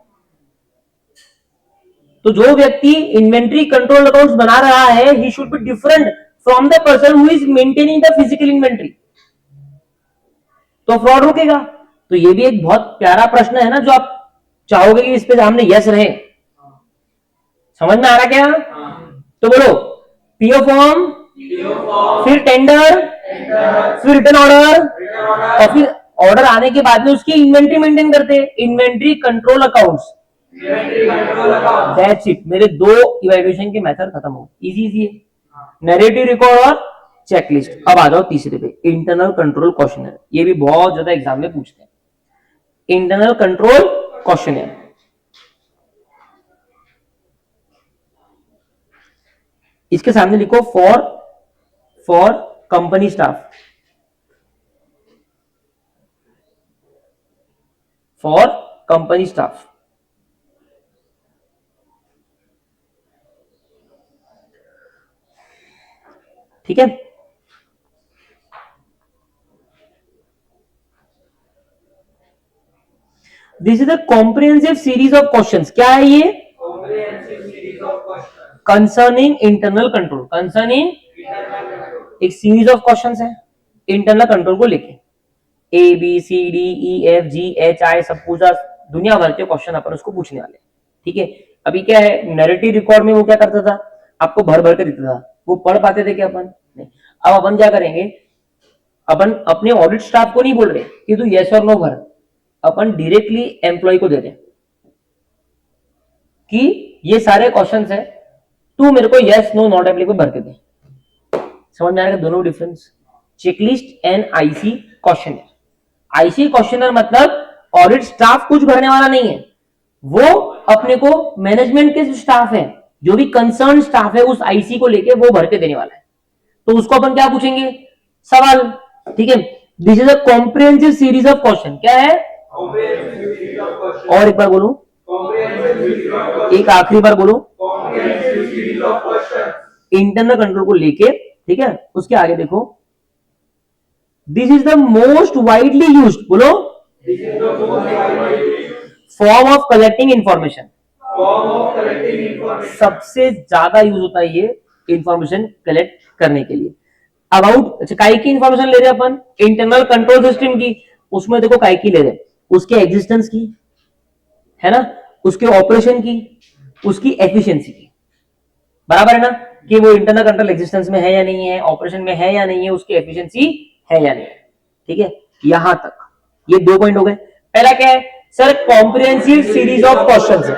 तो जो व्यक्ति इन्वेंट्री कंट्रोल अकाउंट्स बना रहा है, he should be different from the person who is maintaining the physical inventory, तो फ्रॉड रुकेगा। तो ये भी एक बहुत प्यारा प्रश्न है ना, जो आप चाहोगे कि इस पे सामने यस रहे। समझ में आ रहा क्या? तो बोलो, पीओ फॉर्म, फिर टेंडर, फिर रिटर्न ऑर्डर, और फिर ऑर्डर आने के बाद में उसकी इन्वेंट्री मेंटेन करते हैं, inventory control accounts. That's it, मेरे दो इवैल्यूएशन के मेथड खत्म हो, इजी इजी है, नैरेटिव रिकॉर्ड और चेकलिस्ट। अब आ जाओ तीसरे पे, इंटरनल कंट्रोल क्वेश्चनर। ये भी बहुत ज्यादा एग्जाम में पूछते हैं, इंटरनल कंट्रोल क्वेश्चनर। इसके सामने लिखो for company staff, for company staff. ठीक है, this is a comprehensive series of questions. क्या है ये? Concerning internal control. कंसर्निंग एक सीरीज ऑफ क्वेश्चंस है इंटरनल कंट्रोल को लेके। A B C D E F G H I सब पूछा, दुनिया भर के क्वेश्चन अपन उसको पूछने वाले। ठीक है, अभी क्या है, नैरेटिव रिकॉर्ड में वो क्या करता था, आपको भर भर के देता था, वो पढ़ पाते थे क्या अपन? नहीं। अब अपन क्या करेंगे, अपन अपने ऑडिट स्टाफ को नहीं बोल रहे कि तू यस और नो भर, अपन डायरेक्टली एम्प्लॉय को दे रहे कि ये सारे क्वेश्चंस है, तू मेरे को यस नो नॉट एप्लीकेबल भर के दे। समझ में आएगा दोनों difference? Checklist and IC questionnaire. IC questionnaire मतलब ऑडिट स्टाफ कुछ भरने वाला नहीं है, वो अपने को मैनेजमेंट के जो स्टाफ है, जो भी कंसर्न स्टाफ है, उस आईसी को लेके वो भर के देने वाला है। तो उसको अपन क्या पूछेंगे? सवाल। ठीक है, this is a comprehensive series of question. क्या है? और एक बार बोलो, एक आखिरी बार बोलो, इंटरनल कंट्रोल को लेके। ठीक है, उसके आगे देखो, this is the most widely used, बोलो, फॉर्म ऑफ कलेक्टिंग इंफॉर्मेशन। सबसे ज्यादा यूज होता है ये इंफॉर्मेशन कलेक्ट करने के लिए। अबाउट, अच्छा काय की इंफॉर्मेशन ले रहे हैं अपन? इंटरनल कंट्रोल सिस्टम की। उसमें देखो काय की ले रहे हैं, उसके एग्जिस्टेंस की, है ना, उसके ऑपरेशन की, उसकी एफिशिएंसी की। बराबर है ना, कि वो इंटरनल कंट्रोल एग्जिस्टेंस में है या नहीं है, ऑपरेशन में है या नहीं है, उसकी एफिशिएंसी है या नहीं है। ठीक है, यहां तक ये 2 पॉइंट हो गए। पहला क्या है sir? Comprehensive series of questions है।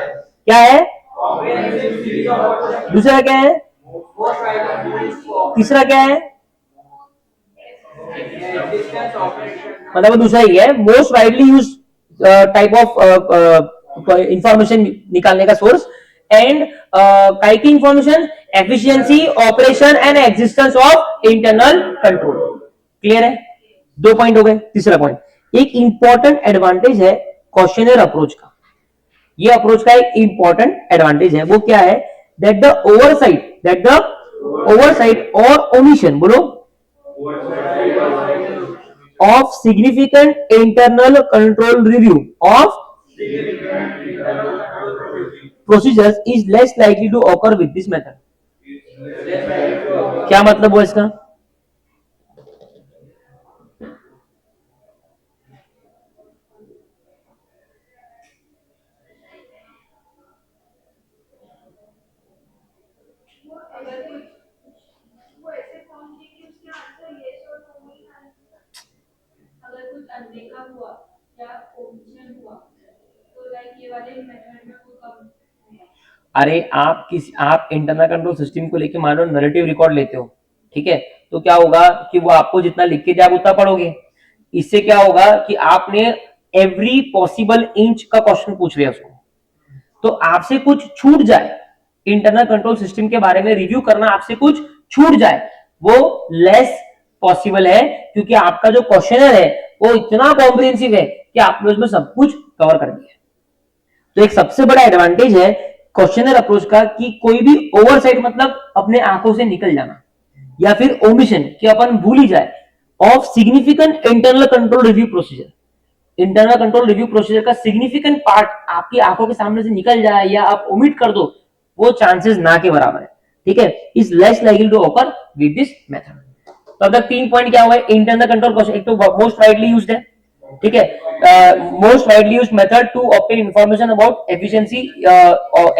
क्या है? दूसरा क्या है? तीसरा क्या है? मतलब वो दूसरा ही है, most widely use type of information निकालने का सोर्स। एंड काय की information? Efficiency, operation and existence of internal control. Clear है? 2 पॉइंट हो गए। तीसरा पॉइंट, एक इंपॉर्टेंट एडवांटेज है क्वेश्चनर अप्रोच का। ये अप्रोच का एक इंपॉर्टेंट एडवांटेज है, वो क्या है? दैट द ओवरसाइट और ओमिशन, बोलो, of significant internal control review of procedures is less likely to occur with this method। क्या मतलब हुआ इसका? अनदेखा हुआ या ओमिशन हुआ तो लाइक ये वाले मेथड में कोई कम। अरे आप इंटरनल कंट्रोल सिस्टम को लेके मान लो नैरेटिव रिकॉर्ड लेते हो, ठीक है, तो क्या होगा कि वो आपको जितना लिख के जाए उतना पढ़ोगे। इससे क्या होगा कि आपने एवरी पॉसिबल इंच का क्वेश्चन पूछ लिया उसको, तो आपसे कुछ छूट जाए, इंटरनल कंट्रोल सिस्टम के बारे में रिव्यू करना आपसे कुछ छूट जाए, वो लेस पॉसिबल है, क्योंकि आपका जो क्वेश्चनर है वो इतना कॉम्प्रिहेंसिव है कि आपने उसमें सब कुछ कवर कर दिया। तो एक सबसे बड़ा एडवांटेज है क्वेश्चनर अप्रोच का कि कोई भी ओवरसाइट मतलब अपने आंखों से निकल जाना, या फिर ओमिशन कि अपन भूल ही जाए, of significant internal control review procedure. Internal control review procedure का सिग्निफिकेंट पार्ट आपकी आंखों के सामने से निकल जाए या आप ओमिट कर दो, वो चांसेस ना के बराबर है। ठीक है, is less likely to occur with this method. तो अब तक 3 पॉइंट क्या हुआ? इंटरनल कंट्रोल प्रोसेस, एक तो मोस्ट वाइडली यूज्ड है, ठीक है, most widely used method to obtain information about efficiency,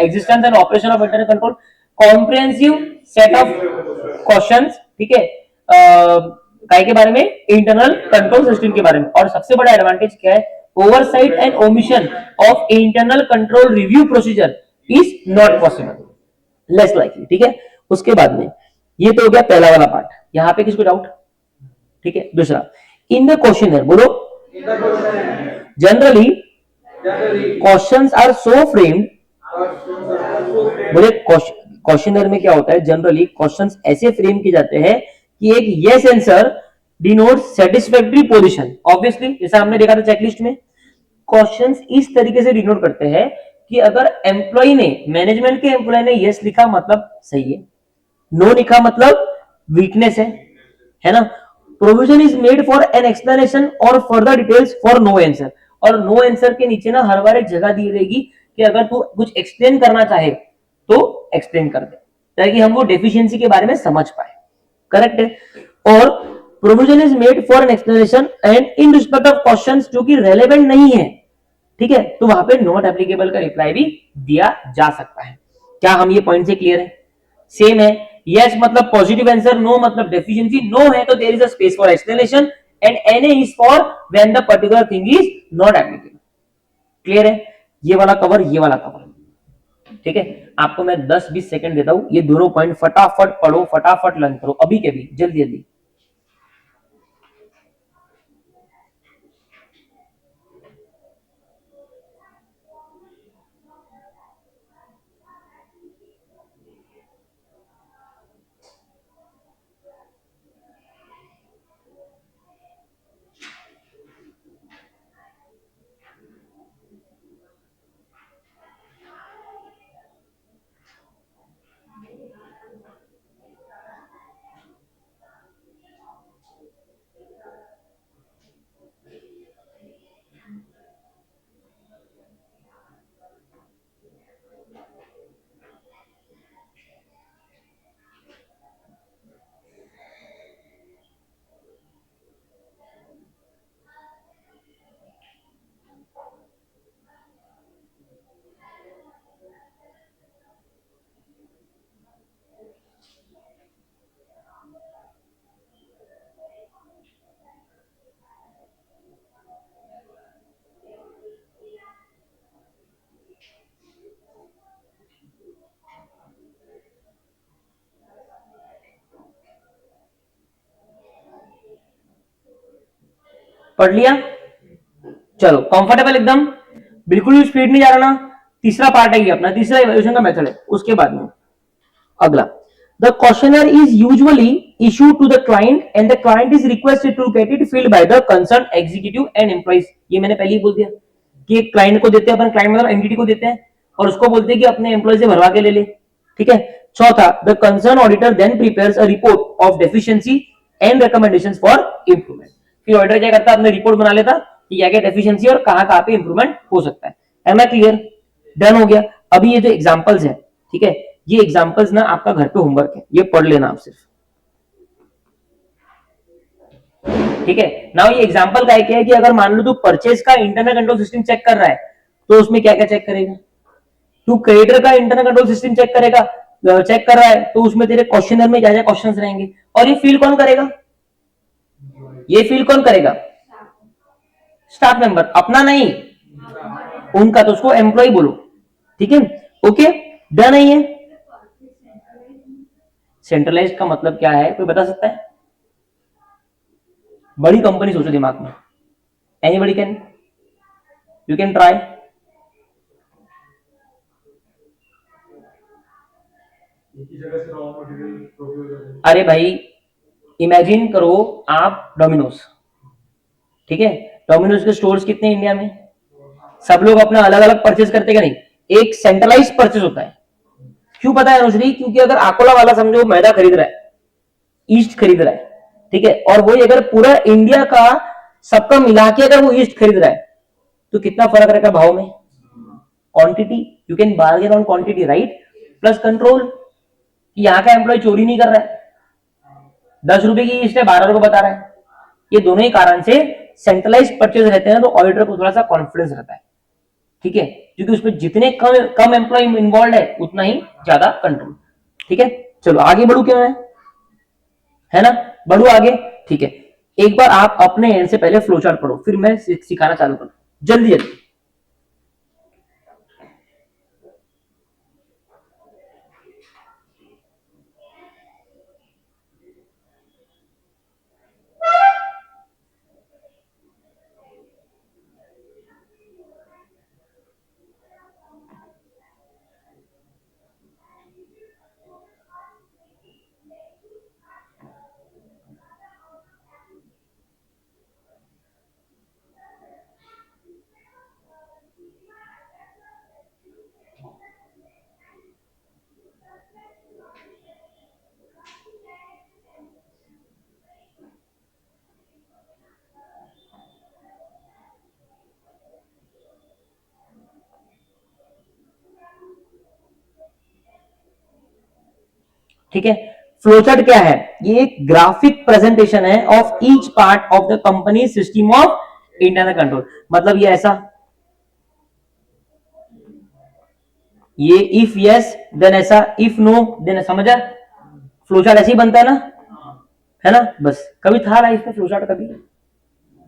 existence and operation of internal control, comprehensive set of questions, ठीक है, काय के बारे में? इंटरनल कंट्रोल सिस्टम के बारे में। और सबसे बड़ा एडवांटेज क्या है? Oversight and omission of internal control review procedure is not possible, less likely. ठीक है, उसके बाद में ये तो हो गया पहला वाला पार्ट, यहां पे किसको डाउट? ठीक है, दूसरा, इन द क्वेश्चनर, बोलो, generally questions are so framed, बोले क्वेश्चनर में क्या होता है? जनरली क्वेश्चंस ऐसे फ्रेम किए जाते हैं कि एक yes answer denotes satisfactory position, obviously जैसा हमने देखा था चेकलिस्ट में, क्वेश्चंस इस तरीके से डिनोट करते हैं कि अगर एम्प्लॉय ने, मैनेजमेंट के एम्प्लॉय ने यस लिखा मतलब सही है, नो लिखा मतलब वीकनेस है ना। Provision is made for an explanation और further details for no answer, और नो आंसर के नीचे ना हर बार एक जगह दी रहेगी कि अगर तू कुछ एक्सप्लेन करना चाहे तो एक्सप्लेन कर दे, ताकि हम वो डेफिशिएंसी के बारे में समझ पाए। करेक्ट है। और provision is made for an explanation and in respect of questions जो कि रेलेवेंट नहीं है, ठीक है, तो वहां पे नॉट एप्लीकेबल का रिप्लाई भी दिया जा सकता है। क्या हम ये पॉइंट से क्लियर है? सेम है। यस मतलब पॉजिटिव आंसर, नो मतलब डेफिशिएंसी, नो है तो there is a space for explanation and NA is for when the particular thing is not applicable. Clear है? ये वाला कवर, ये वाला कवर, ठीक है। आपको मैं 10-20 सेकंड देता हूं, ये दोनों पॉइंट फटाफट पढ़ो, फटाफट लर्न करो, अभी के भी, जल्दी जल्दी। पढ़ लिया? चलो कंफर्टेबल एकदम, बिल्कुल भी स्पीड नहीं जा रहा ना। तीसरा पार्ट है ये अपना, तीसरा इवैल्यूएशन का मेथड है, उसके बाद में अगला, the questionnaire is usually issued to the client and the client is requested to get it filled by the concern executive and employees. ये मैंने पहले ही बोल दिया कि क्लाइंट को देते हैं, अपन क्लाइंट मतलब एंटिटी को देते हैं और उसको बोलते हैं कि अपने एम्प्लॉय से भरवा के ले ले, ठीक है। चौथा, the concern auditor then prepares a report of deficiency and recommendations for improvement. फिर ऑडिटर क्या करता है, अपने रिपोर्ट बना लेता कि क्या क्या डेफिशिएंसी और कहां पे इंप्रूवमेंट हो सकता है। M I clear? डन हो गया। अभी ये जो एग्जांपल्स है, ठीक है, ये एग्जांपल्स ना आपका घर पे होमवर्क है, ये पढ़ लेना आप सिर्फ, ठीक है। नाउ ये एग्जांपल का क्या है कि अगर मान लो तू परचेज का इंटरनल कंट्रोल सिस्टम चेक कर रहा है तो उसमें क्या क्या चेक करेगा? तू क्रेडिटर का इंटरनल कंट्रोल सिस्टम चेक करेगा, चेक कर रहा है तो उसमें तेरे क्वेश्चनर में क्या क्या क्वेश्चंस रहेंगे, और ये फील कौन करेगा? ये फील कौन करेगा? स्टाफ मेंबर, अपना नहीं, उनका, तो उसको एम्प्लॉय बोलो, ठीक है। ओके, डन है ये। सेंट्रलाइज्ड का मतलब क्या है, कोई बता सकता है? बड़ी कंपनी सोचो दिमाग में, anybody can, you can try. एक ही जगह से रॉ मटेरियल प्रोक्योर करें। अरे भाई, इमेजिन करो आप डोमिनोज, ठीक है, डोमिनोज के स्टोर्स कितने इंडिया में? सब लोग अपना अलग अलग परचेज करते क्या? नहीं, एक सेंट्रलाइज परचेज होता है। क्यों पता है अनुश्री? क्योंकि अगर आकोला वाला समझो मैदा खरीद रहा है, ईस्ट खरीद रहा है, ठीक है, और वही अगर पूरा इंडिया का सबका मिला के अगर वो ईस्ट खरीद रहा है तो कितना फर्क रहेगा भाव में? Quantity, you can bargain on quantity, right, plus control, यहाँ का एम्प्लॉय चोरी नहीं कर रहा है, 10 रुपए की ईस्ट है 12 रुपए बता रहा है। ये दोनों ही कारण से सेंट्रलाइज परचेज रहते हैं तो ऑडिटर को थोड़ा सा कॉन्फिडेंस रहता है, ठीक है, क्योंकि उसमें जितने कम कम एम्प्लॉय इन्वॉल्व है उतना ही ज्यादा कंट्रोल, ठीक है। चलो आगे बढ़ू क्या है ना, बढ़ू आगे, ठीक है। एक बार आप अपने एंड से पहले फ्लो चार्ट पढ़ो, फिर मैं सिखाना चालू करूँ, जल्दी जल्दी। ठीक है। फ्लोचार्ट क्या है? ये एक ग्राफिक प्रेजेंटेशन है of each part of the company system of internal control. मतलब ये ऐसा, ये इफ यस देन ऐसा, इफ नो देन, समझा? फ्लोचार्ट ऐसे ही बनता है ना, है ना? बस कभी था लाइफ में फ्लोचार्ट? कभी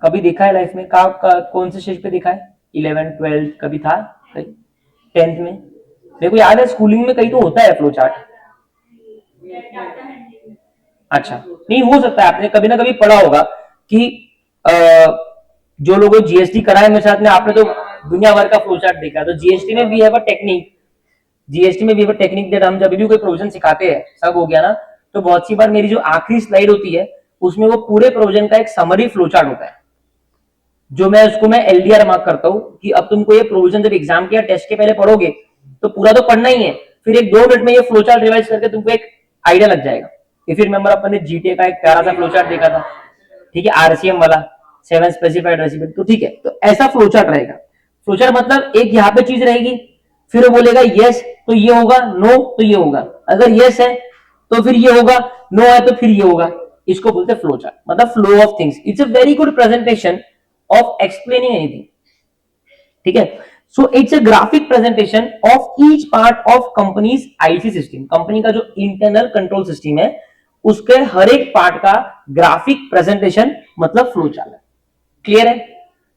कभी देखा है लाइफ में? कौन से स्टेज पे देखा है? 11 12 कभी था? कहीं 10th में? मेरे को याद है स्कूलिंग में कहीं तो होता है फ्लोचार्ट। Data handling. अच्छा, नहीं हो सकता है आपने कभी ना कभी पढ़ा होगा कि अ, जो लोगों जीएसटी कराए मेरे साथ में, आपने तो दुनिया भर का फ्लोचार्ट देखा। तो जीएसटी में भी है टेक्निक, जीएसटी में भी है टेक्निक दैट हम जब भी कोई प्रोविजन सिखाते हैं, सब हो गया ना, तो बहुत सी बार मेरी जो आखिरी स्लाइड होती है उसमें वो पूरे प्रोविजन का एक समरी फ्लोचार्ट होता है, जो मैं एलडीआर मार्क करता हूँ कि अब तुमको ये प्रोविजन जब एग्जाम के या टेस्ट के पहले पढ़ोगे तो पूरा तो पढ़ना ही है, फिर एक 2 मिनट में ये फ्लोचार्ट रिवाइज करके तुमको एक आइडिया लग जाएगा। इफ यू रिमेंबर अपन ने जीटीए का एक प्यारा सा फ्लोचार्ट देखा था, ठीक है, आरसीएम वाला, 7 स्पेसिफाइड रेसिपी। तो ठीक है, तो ऐसा फ्लोचार्ट रहेगा। फ्लोचार्ट मतलब एक यहाँ पे चीज रहेगी, फिर वो बोलेगा यस तो ये होगा, नो तो ये होगा, अगर यस है तो फिर ये होगा, नो है तो फिर ये होगा। इसको बोलते हैं फ्लोचार्ट, मतलब flow of things. It's a very good presentation of explaining anything, ठीक है। So it's a graphic presentation of each part of companies IC system. Company का जो इंटरनल कंट्रोल सिस्टम है उसके हर एक पार्ट का ग्राफिक प्रेजेंटेशन मतलब फ्लो चार्ट है। क्लियर है?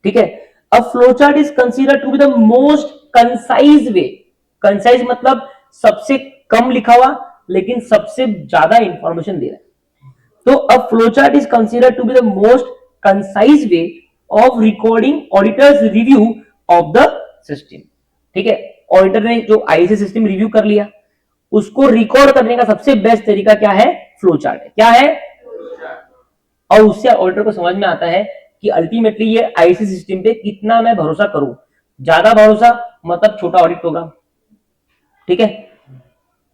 ठीक है। A flow chart is considered to be the most concise way. Concise मतलब सबसे कम लिखा हुआ लेकिन सबसे ज्यादा इंफॉर्मेशन दे रहा है। तो a flowchart is considered to be the most concise way of recording auditor's review of the system। ठीक है, ऑडिटर ने जो आईसी सिस्टम रिव्यू कर लिया उसको रिकॉर्ड करने का सबसे बेस्ट तरीका क्या है? फ्लो चार्ट है। क्या है? और उससे ऑडिटर को समझ में आता है कि अल्टीमेटली ये आईसी सिस्टम पे कितना मैं भरोसा करूं। ज्यादा भरोसा मतलब छोटा ऑडिट प्रोग्राम, ठीक है।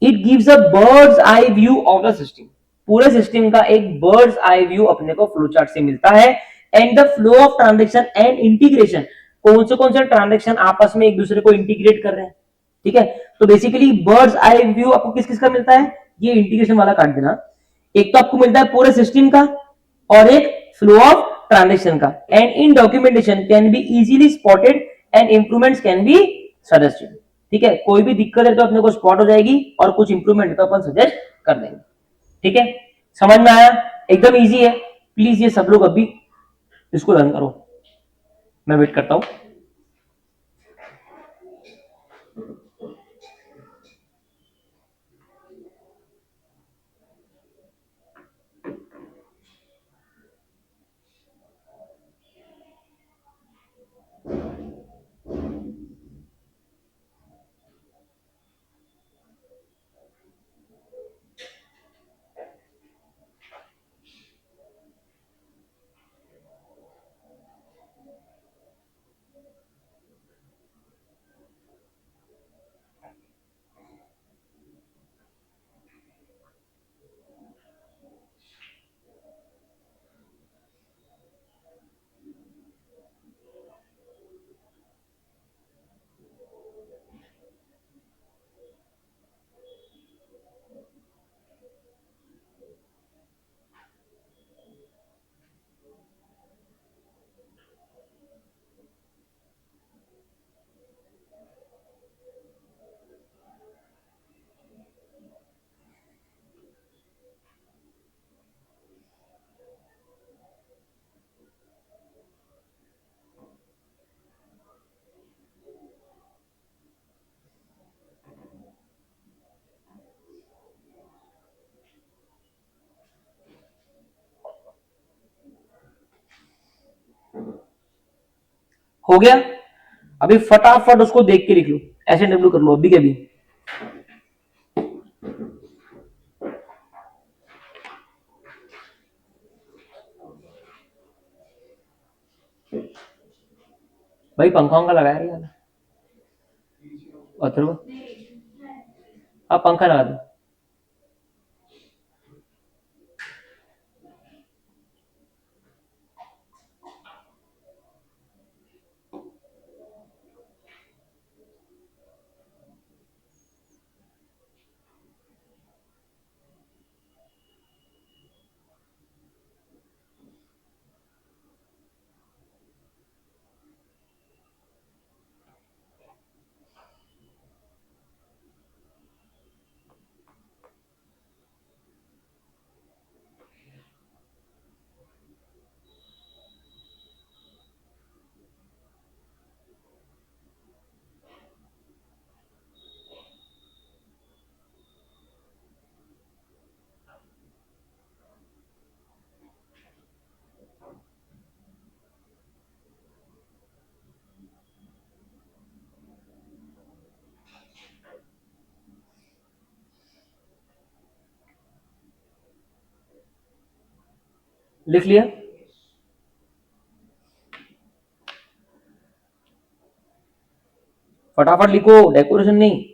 It gives a bird's eye view of the system. पूरे सिस्टम का एक बर्ड्स आई व्यू अपने को फ्लो चार्ट से मिलता है। And the flow of transaction and integration, कौन से ट्रांजेक्शन आपस में एक दूसरे को इंटीग्रेट कर रहे हैं, ठीक है। तो बेसिकली बर्ड्स आई व्यू आपको किस किस का मिलता है? ये इंटीग्रेशन वाला काट देना। एक तो आपको मिलता है पूरे सिस्टम का और एक फ्लो ऑफ ट्रांजेक्शन का। And in documentation can be easily spotted and improvements can be suggested. ठीक है, कोई भी दिक्कत है तो अपने को स्पॉट हो जाएगी और कुछ इंप्रूवमेंट तो अपन सजेस्ट कर देंगे। ठीक है, समझ में आया? एकदम इजी है। प्लीज ये सब लोग अभी इसको रन करो, मैं वेट करता हूं। हो गया? अभी फटाफट उसको देख के लिख लो, ऐसे डब्ल्यू कर लो अभी के अभी। भाई पंखा वंखा लगाया यार अथर्व? आप पंखा लगा दो। लिख लिया? फटाफट लिखो, डेकोरेशन नहीं।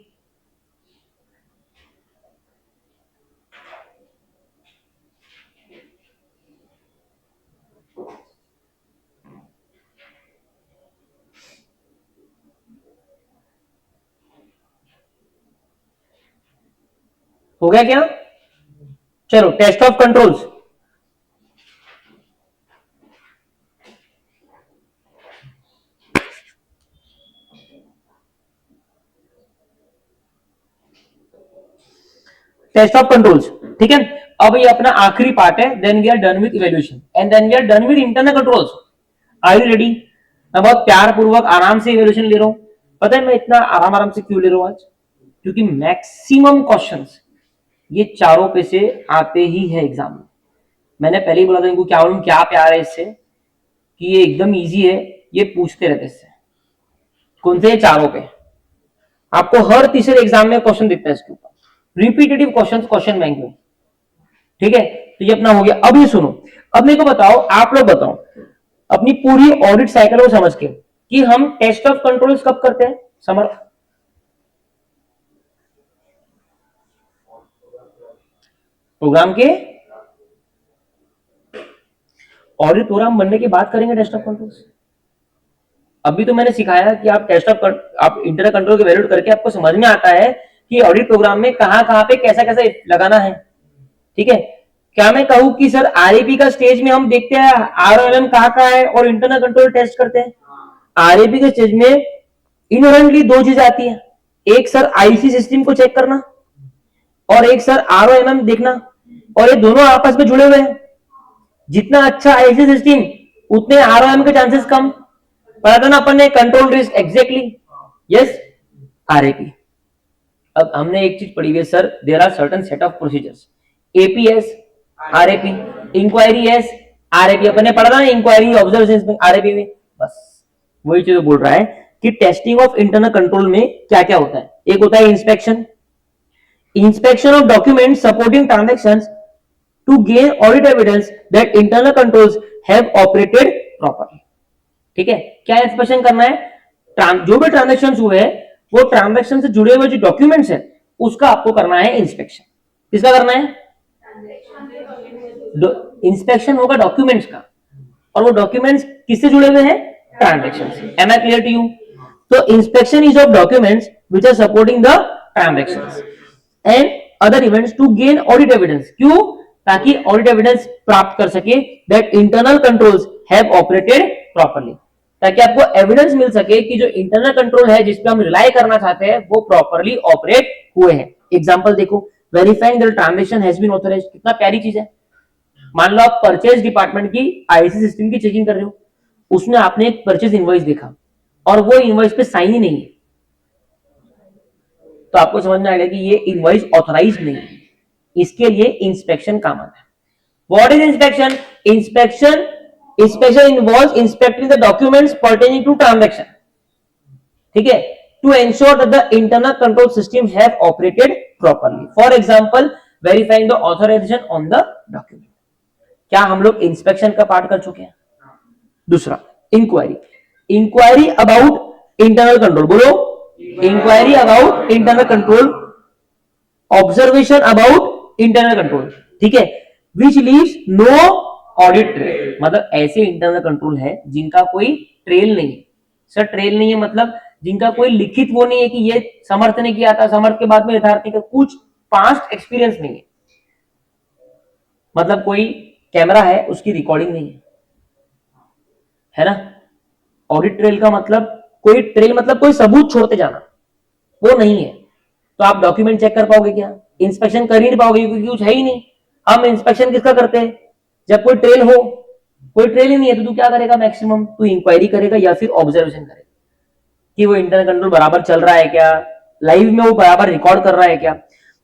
हो गया क्या? चलो, test of controls. Test of controls, ठीक है। अब ये अपना आखिरी पार्ट है, then we are done with evaluation and then we are done with internal controls. Are you ready? मैं बहुत प्यार पूर्वक आराम से इवैल्यूएशन ले रहा हूं। पता है मैं इतना आराम आराम से क्यों ले रहा हूं आज? क्योंकि मैक्सिमम क्वेश्चंस ये चारों पे से आते ही है एग्जाम में। मैंने पहले ही बोला था इनको, क्या बोलूं, क्या प्यार है इससे कि ये एकदम इजी है, ये पूछते रहते इससे। कौन से? चारों पे। आपको हर तीसरे एग्जाम में क्वेश्चन दिखता है इसके ऊपर, रिपीटेटिव क्वेश्चन बैंक में, ठीक है। तो ये अपना हो गया। अब ये सुनो, अब मेरे को बताओ, आप लोग बताओ अपनी पूरी ऑडिट साइकिल को समझ के कि हम टेस्ट ऑफ कंट्रोल्स कब करते हैं समर्थ? प्रोग्राम के ऑडिट प्रोग्राम बनने के बाद करेंगे टेस्ट ऑफ कंट्रोल्स। अभी तो मैंने सिखाया कि आप टेस्ट ऑफ आप इंटरनल कंट्रोल के वैल्यूएट करके आपको समझ में आता है कि ऑडिट प्रोग्राम में कहां पे कैसा कैसा लगाना है, ठीक है। क्या मैं कहूं कि सर आरएपी का स्टेज में हम देखते हैं आरओएलएम कहां है और इंटरनल कंट्रोल टेस्ट करते हैं? आरएपी के स्टेज में इनहेरेंटली दो चीजें आती है, एक सर आईसी सिस्टम को चेक करना और एक सर आरओएमएम देखना, और ये दोनों आपस में जुड़े हुए हैं। जितना अच्छा आईसी सिस्टम उतने आरओएम के चांसेस कम। पता था ना अपन ने control risk, exactly, yes. RAP, अब हमने एक चीज पढ़ी हुई है sir, there are certain set of procedures, APS, RAP, inquiries, RAP. अपन ने पढ़ा था ना इंक्वायरी, ऑब्जर्वेशन, आरएपी में। बस वही चीज बोल रहा है कि टेस्टिंग ऑफ इंटरनल कंट्रोल में क्या क्या होता है। एक होता है inspection of document supporting transactions to gain audit evidence that internal controls have operated properly, ठीक है। क्या इंस्पेक्शन करना है? जो भी ट्रांजैक्शंस हुए हैं वो ट्रांजैक्शन से जुड़े हुए जो डॉक्यूमेंट्स है उसका आपको करना है इंस्पेक्शन। किसका करना है? इंस्पेक्शन होगा डॉक्यूमेंट्स का, और वो डॉक्यूमेंट्स किससे जुड़े हुए हैं? ट्रांजैक्शन से। Am I clear to you? तो inspection is of documents which are supporting the transactions and other events to gain audit evidence. क्यों? ताकि ऑडिट एविडेंस प्राप्त कर सके that internal controls have operated properly, ताकि आपको एविडेंस मिल सके कि जो इंटरनल कंट्रोल है जिस पे हम रिलाई करना चाहते हैं वो प्रॉपर्ली ऑपरेट हुए हैं। एग्जांपल देखो, verifying that transaction has been authorised. कितना प्यारी चीज है। मान लो आप परचेज डिपार्टमेंट की आईसी सिस्टम की चेकिंग कर रहे हो, उसमें आपने एक परचेज इनवॉइस देखा और वो इनवॉइस पे साइन ही नहीं है, तो आपको समझ में आएगा कि ये इनवॉइस ऑथराइज्ड नहीं है। इसके लिए इंस्पेक्शन काम आता है। What is inspection? Inspection involves inspecting the documents pertaining to transaction, ठीक है, to ensure that the internal control system have operated properly. For example, verifying the authorization on the document. क्या हम लोग इंस्पेक्शन का part कर चुके हैं? दूसरा, इंक्वायरी अबाउट इंटरनल कंट्रोल। बोलो, inquiry about internal control, observation about internal control, ठीक है, which leaves no audit trail. मतलब ऐसे इंटरनल कंट्रोल है जिनका कोई ट्रेल नहीं है। सर ट्रेल नहीं है मतलब जिनका कोई लिखित वो नहीं है कि ये समर्थ ने किया था, समर्थ के बाद में यथार्थी का कुछ पास्ट एक्सपीरियंस नहीं है। मतलब कोई कैमरा है उसकी रिकॉर्डिंग नहीं है ना। ऑडिट ट्रेल का मतलब कोई ट्रेल मतलब कोई सबूत छोड़ते जाना, वो नहीं है। तो आप डॉक्यूमेंट चेक कर पाओगे क्या? इंस्पेक्शन कर ही नहीं पाओगे क्योंकि कुछ है ही नहीं। हम इंस्पेक्शन किसका करते हैं? जब कोई ट्रेल हो। कोई ट्रेल ही नहीं है तो तू क्या करेगा? मैक्सिमम तू इंक्वायरी करेगा या फिर ऑब्जर्वेशन करेगा कि वो इंटरनल कंट्रोल बराबर चल रहा है क्या, लाइव में वो बराबर रिकॉर्ड कर रहा है क्या।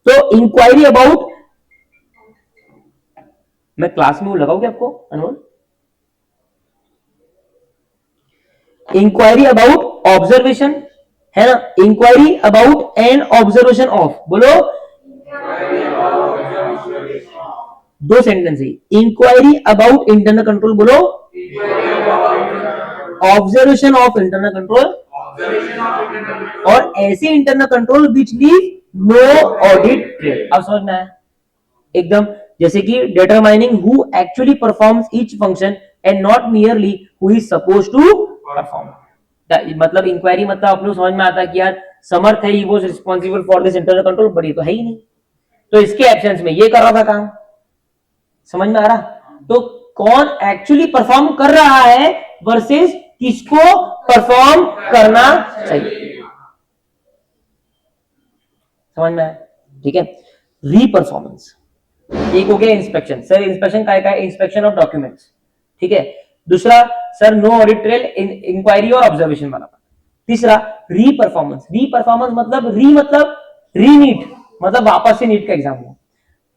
तो इंक्वायरी अबाउट, मैं क्लास में वो लगाऊंगी आपको अनमोल, इंक्वायरी अबाउट ऑब्जर्वेशन है ना, inquiry about and observation of. बोलो, दो सेंटेंस है, इंक्वायरी अबाउट इंटरनल कंट्रोल बोलो, ऑब्जर्वेशन ऑफ इंटरनल कंट्रोल, और ऐसे internal control which leave no audit trail. अब समझ में आया एकदम, जैसे कि determining who actually performs each function and not merely who is suppose to perform. मतलब इंक्वायरी मतलब आप लोग समझ में आता है कि यार समर्थ है, he was responsible for this internal control, but ये तो है ही नहीं, तो इसके एब्सेंस में ये कर रहा था काम। समझ में आ रहा? तो कौन एक्चुअली परफॉर्म कर रहा है वर्सेस किसको परफॉर्म करना चाहिए। समझ में आया? ठीक है। रीपरफॉर्मेंस, एक हो गया इंस्पेक्शन, सर इंस्पेक्शन का है इंस्पेक्शन ऑफ डॉक्यूमेंट्स, ठीक है। दूसरा sir no audit trail, inquiry और ऑब्जर्वेशन वाला। तीसरा रीपरफॉर्मेंस, रीपरफॉर्मेंस मतलब मतलब रीनीट, मतलब वापस से नीट का एग्जाम हो।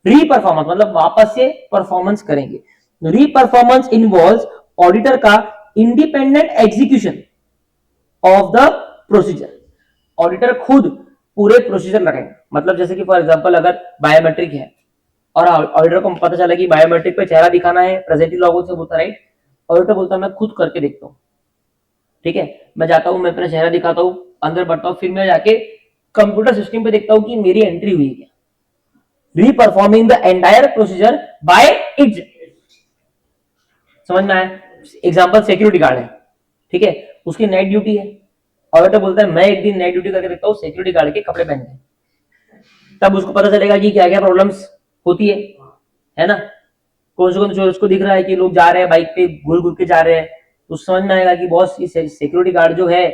रीपरफॉर्मेंस मतलब वापस से परफॉर्मेंस करेंगे। रीपरफॉर्मेंस इन्वॉल्व्स ऑडिटर का independent execution of the procedure. Auditor खुद पूरे प्रोसीजर लगाएंगे, मतलब जैसे कि फॉर एग्जांपल अगर बायोमेट्रिक है और ऑडिटर को पता चला कि बायोमेट्रिक पे चेहरा दिखाना है, प्रेजेंटली लॉगो से बोलता राइट, ऑडिटर बोलता मैं खुद करके देखता हूँ, ठीक है। मैं जाता हूँ, मैं अपना चेहरा दिखाता हूँ, अंदर बढ़ता हूँ, फिर मैं जाके कंप्यूटर सिस्टम पे देखता हूँ कि मेरी एंट्री हुई है क्या। Reperforming the entire procedure by it. समझ में आया? एग्जांपल सिक्योरिटी गार्ड है, ठीक है, उसकी नाइट ड्यूटी है, ऑडिटर बोलता है मैं एक दिन नाइट ड्यूटी करके देखता हूँ सिक्योरिटी गार्ड के कपड़े पहन के, तब उसको पता चलेगा कि क्या क्या प्रॉब्लम्स होती है ना। कौन से उसको दिख रहा है कि लोग जा रहे हैं बाइक पे घूर घूर के जा रहे हैं, तो समझ में आएगा कि बॉस ये सिक्योरिटी गार्ड जो है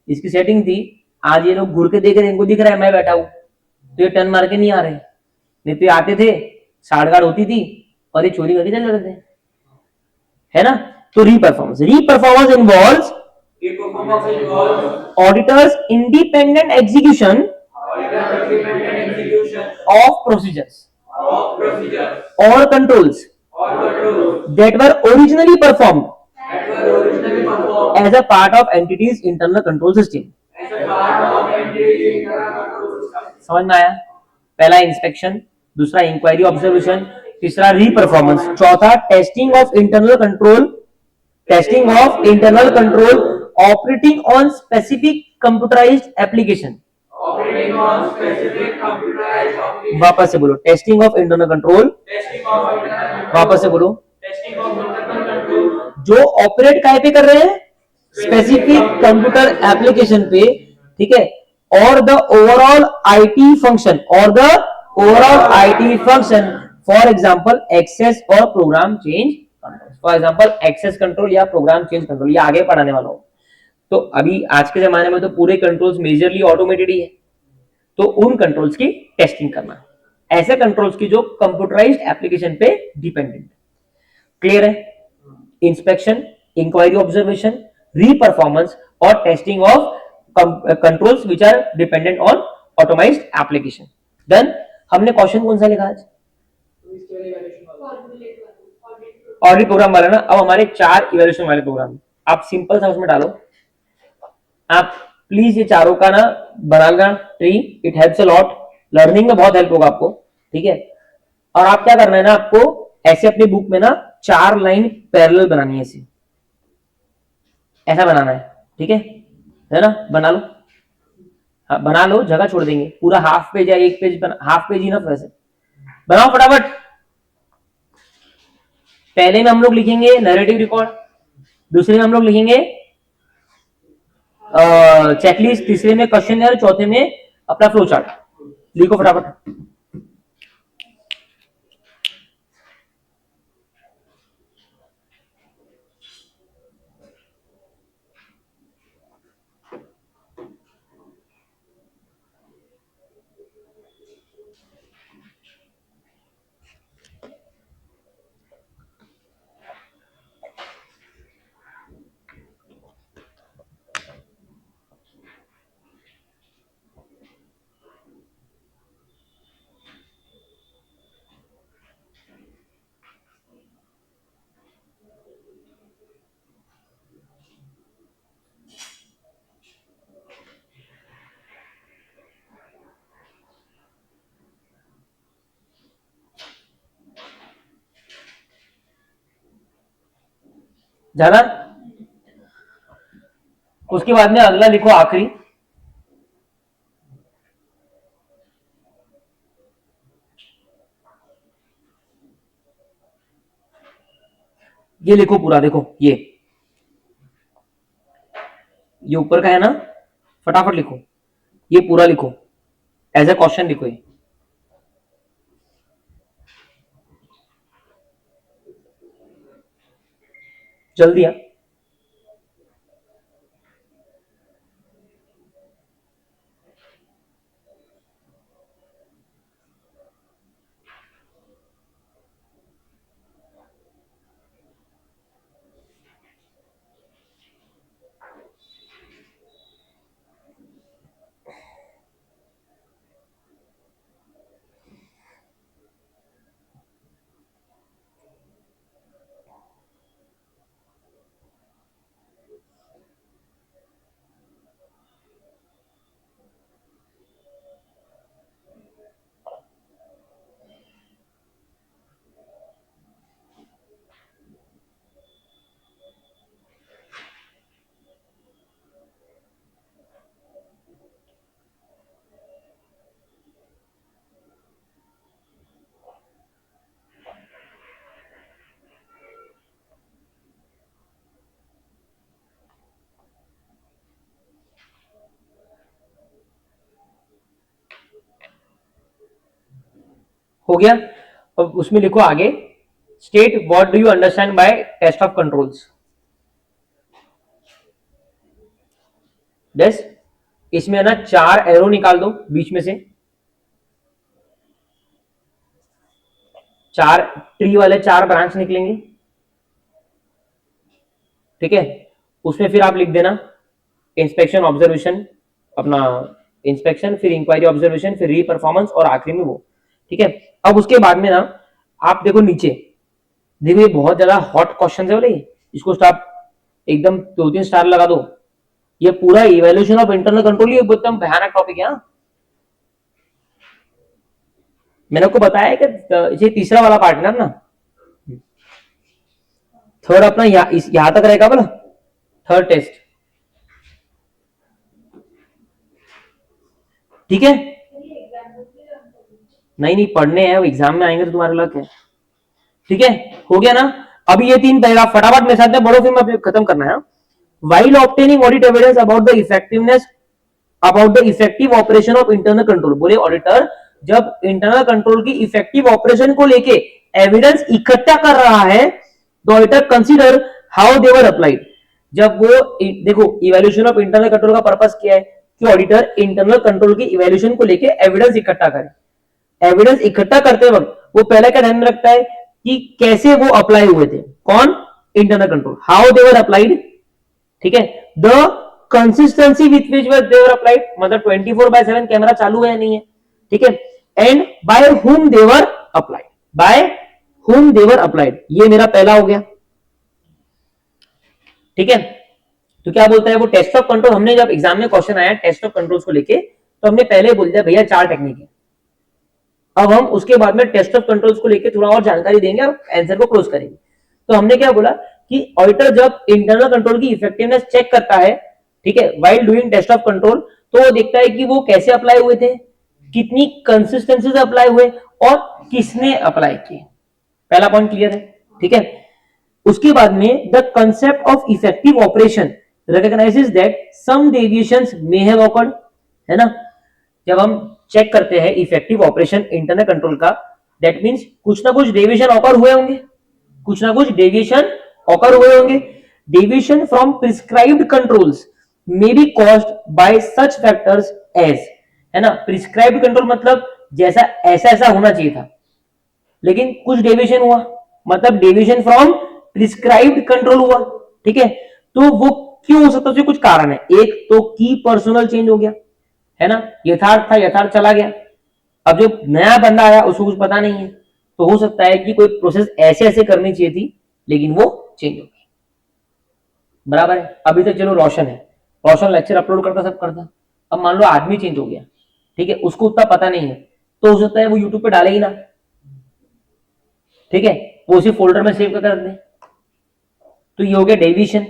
इसकी सेटिंग थी, आज ये लोग घूर के देख रहे हैं, इनको दिख रहा है मैं बैठा हूं, तो ये टर्न मार के नहीं आ रहे, नहीं तो ये आते थे, साठगाड़ होती थी और ये चोरी करके चले जाते थे, है ना। तो reperformance involves auditors independent execution of procedures or controls that were originally performed as a part of entity's internal control system. समझ में आया? पहला इंस्पेक्शन, दूसरा इंक्वायरी ऑब्जर्वेशन, तीसरा रीपरफॉर्मेंस, चौथा testing of internal control, testing of internal control operating on specific computerised application. वापस से बोलो, टेस्टिंग ऑफ इंटरनल कंट्रोल, वापस से बोलो, जो ऑपरेट काय पे कर रहे हैं, स्पेसिफिक कंप्यूटर एप्लीकेशन पे, ठीक है, और द ओवरऑल आईटी फंक्शन, और the overall IT function, for example access और program change control, for example access control या प्रोग्राम चेंज कंट्रोल, ये आगे पढ़ाने वाला हूं। तो अभी आज के जमाने में तो पूरे कंट्रोल्स मेजरली ऑटोमेटेड ही है, तो उन कंट्रोल्स की टेस्टिंग करना, ऐसे कंट्रोल्स की जो कंप्यूटराइज्ड एप्लीकेशन पे डिपेंडेंट। क्लियर है? इंस्पेक्शन, इंक्वायरी ऑब्जर्वेशन, रीपरफॉर्मेंस और testing of controls which are dependent on automised application. Then हमने क्वेश्चन कौन सा लिखा आज? ऑडिट प्रोग्राम वाला ना। अब हमारे 4 इवैल्यूएशन वाले प्रोग्राम, आप सिंपल सा उसमें डालो, आप प्लीज ये चारों का ना बनाना tree, it helps a lot, learning में बहुत हेल्प होगा आपको, ठीक है। और आप क्या करना है ना, आपको ऐसे अपनी बुक में ना 4 लाइन पैरेलल बनानी है, ऐसा बनाना है, ठीक है ना, बना लो। हाँ, बना लो, जगह छोड़ देंगे, पूरा हाफ पेज या 1 पेज, हाफ पेज ही ना, वैसे बनाओ फटाफट। पहले में हम लोग लिखेंगे नैरेटिव रिकॉर्ड, दूसरे में हम लोग लिखेंगे चेकलिस्ट, तीसरे में क्वेश्चन, चौथे में अपना फ्लो चार्ट। लिखो फटाफट। जाना। उसके बाद में अगला लिखो आखिरी, ये लिखो पूरा, देखो ये ऊपर का है ना, फटाफट लिखो, ये पूरा लिखो, एज ए क्वेश्चन लिखो ये। जल्दी है। हो गया। अब उसमें लिखो आगे, state what do you understand by test of controls. बस इसमें ना 4 एरो निकाल दो बीच में से, 4 ट्री वाले 4 ब्रांच निकलेंगे, ठीक है। उसमें फिर आप लिख देना इंस्पेक्शन ऑब्जर्वेशन, अपना इंस्पेक्शन, फिर इंक्वायरी ऑब्जर्वेशन, फिर री परफॉर्मेंस और आखिरी में वो, ठीक है। अब उसके बाद में ना आप देखो नीचे, देखो ये बहुत ज्यादा हॉट क्वेश्चन है बोले, इसको आप एकदम 2-3 स्टार लगा दो। ये पूरा इवैल्यूएशन ऑफ इंटरनल कंट्रोल, ये एकदम भयानक टॉपिक है। मैंने आपको बताया कि ये तीसरा वाला पार्ट है ना, थर्ड अपना यहां तक रहेगा बोला, थर्ड टेस्ट, ठीक है। नहीं पढ़ने हैं, एग्जाम में आएंगे तो तुम्हारे लग है, ठीक है। हो गया ना। अभी ये 3 पैराग्राफ फटाफट मेरे साथ में पढ़ो, फिर मैं खत्म करना है। While obtaining audit evidence about the effective operation of internal control, बोले ऑडिटर जब इंटरनल कंट्रोल की इफेक्टिव ऑपरेशन को लेके एविडेंस इकट्ठा कर रहा है, the auditor consider how they were applied. जब वो देखो इवैल्यूएशन ऑफ इंटरनल कंट्रोल का पर्पस क्या है कि ऑडिटर इंटरनल कंट्रोल की इवैल्यूएशन को लेके एविडेंस इकट्ठा करे। एविडेंस इकट्ठा करते वक्त वो पहले क्या ध्यान में रखता है कि कैसे वो अप्लाई हुए थे, कौन, internal control, how they were applied, ठीक है। The consistency with which they were applied, मतलब 24/7 कैमरा चालू है या नहीं है, ठीक है। And by whom they were applied, by whom they were applied, ये मेरा पहला हो गया, ठीक है। तो क्या बोलता है वो टेस्ट ऑफ कंट्रोल, हमने जब एग्जाम में क्वेश्चन आया टेस्ट ऑफ कंट्रोल्स को लेके, तो हमने पहले बोल दिया भैया 4 टेक्निक है। अब हम उसके बाद में टेस्ट ऑफ कंट्रोल्स को लेके थोड़ा और जानकारी देंगे और आंसर को क्लोज करेंगे। तो हमने क्या बोला कि ऑडिटर जब इंटरनल कंट्रोल की इफेक्टिवनेस चेक करता है, ठीक है, while doing test of control, तो वो देखता है कि वो कैसे अप्लाई हुए थे, कितनी कंसिस्टेंसी से अप्लाई हुए और किसने अप्लाई किए। पहला पॉइंट क्लियर है, ठीक है। उसके बाद में the concept of effective operation recognises that some deviations may have occurred, है ना। जब हम चेक करते हैं इफेक्टिव ऑपरेशन इंटरनल कंट्रोल का, दैट मींस कुछ ना कुछ डेविएशन ऑकर हुए होंगे, कुछ ना कुछ डेविएशन ऑकर हुए होंगे। Deviation from prescribed controls may be caused by such factors as, है ना। प्रिस्क्राइब्ड कंट्रोल मतलब जैसा ऐसा होना चाहिए था, लेकिन कुछ डेविएशन हुआ, मतलब डेविएशन फ्रॉम प्रिस्क्राइब्ड कंट्रोल हुआ, ठीक है। तो वो क्यों हो सकता है, कुछ कारण है। एक तो की पर्सनल चेंज हो गया, है ना, यथार्थ था यथार्थ चला गया। अब जो नया बंदा आया उसको कुछ पता नहीं है, तो हो सकता है कि कोई प्रोसेस ऐसे करनी चाहिए थी लेकिन वो चेंज हो गई, बराबर है। अभी तक चलो रोशन है, रोशन लेक्चर अपलोड करता सब करता, अब मान लो आदमी चेंज हो गया, ठीक है, उसको उतना पता नहीं है, तो हो सकता है वो यूट्यूब पे डाले ही ना, ठीक है, वो उसी फोल्डर में सेव करके रख दे, तो ये हो गया डेविएशन।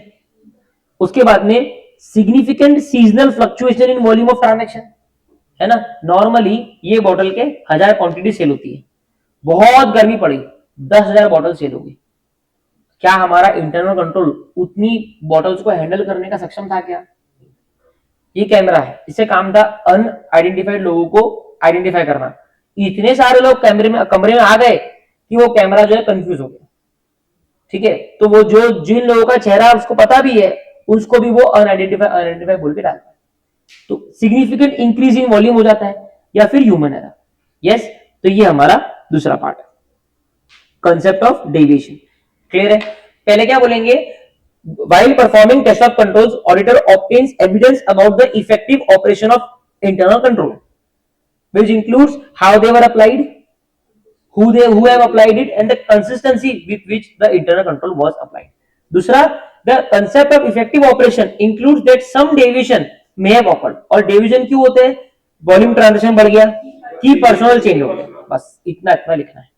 उसके बाद में significant seasonal fluctuation in volume of transaction, है ना। नॉर्मली ये बॉटल के 1000 क्वांटिटी सेल होती है, बहुत गर्मी पड़ी 10,000 बॉटल सेल होगी। क्या हमारा इंटरनल कंट्रोल उतनी बॉटल्स को हैंडल करने का सक्षम था क्या? ये कैमरा है, इससे काम था अनआइडेंटिफाइड लोगों को आइडेंटिफाई करना। इतने सारे लोग कमरे में आ गए कि वो कैमरा जो है कंफ्यूज हो गया, ठीक है। तो वो जो जिन लोगों का चेहरा उसको पता भी है, उसको भी वो अनआइडेंटिफाई बोल के डालता है। तो सिग्निफिकेंट इंक्रीज इन वॉल्यूम हो जाता है, या फिर ह्यूमन एरर। यस, तो ये हमारा दूसरा पार्ट है, कंसेप्ट ऑफ डेविएशन। क्लियर है? पहले क्या बोलेंगे, while performing test of controls, auditor obtains evidence about the effective operation of internal control, which includes how they were applied, who have applied it, and the consistency with which the internal control was applied. दूसरा, the concept of effective operation includes that some deviation may have occurred. और deviation क्यों होते हैं? Volume transition बढ़ गया, की personal change हो गया, बस इतना लिखना है।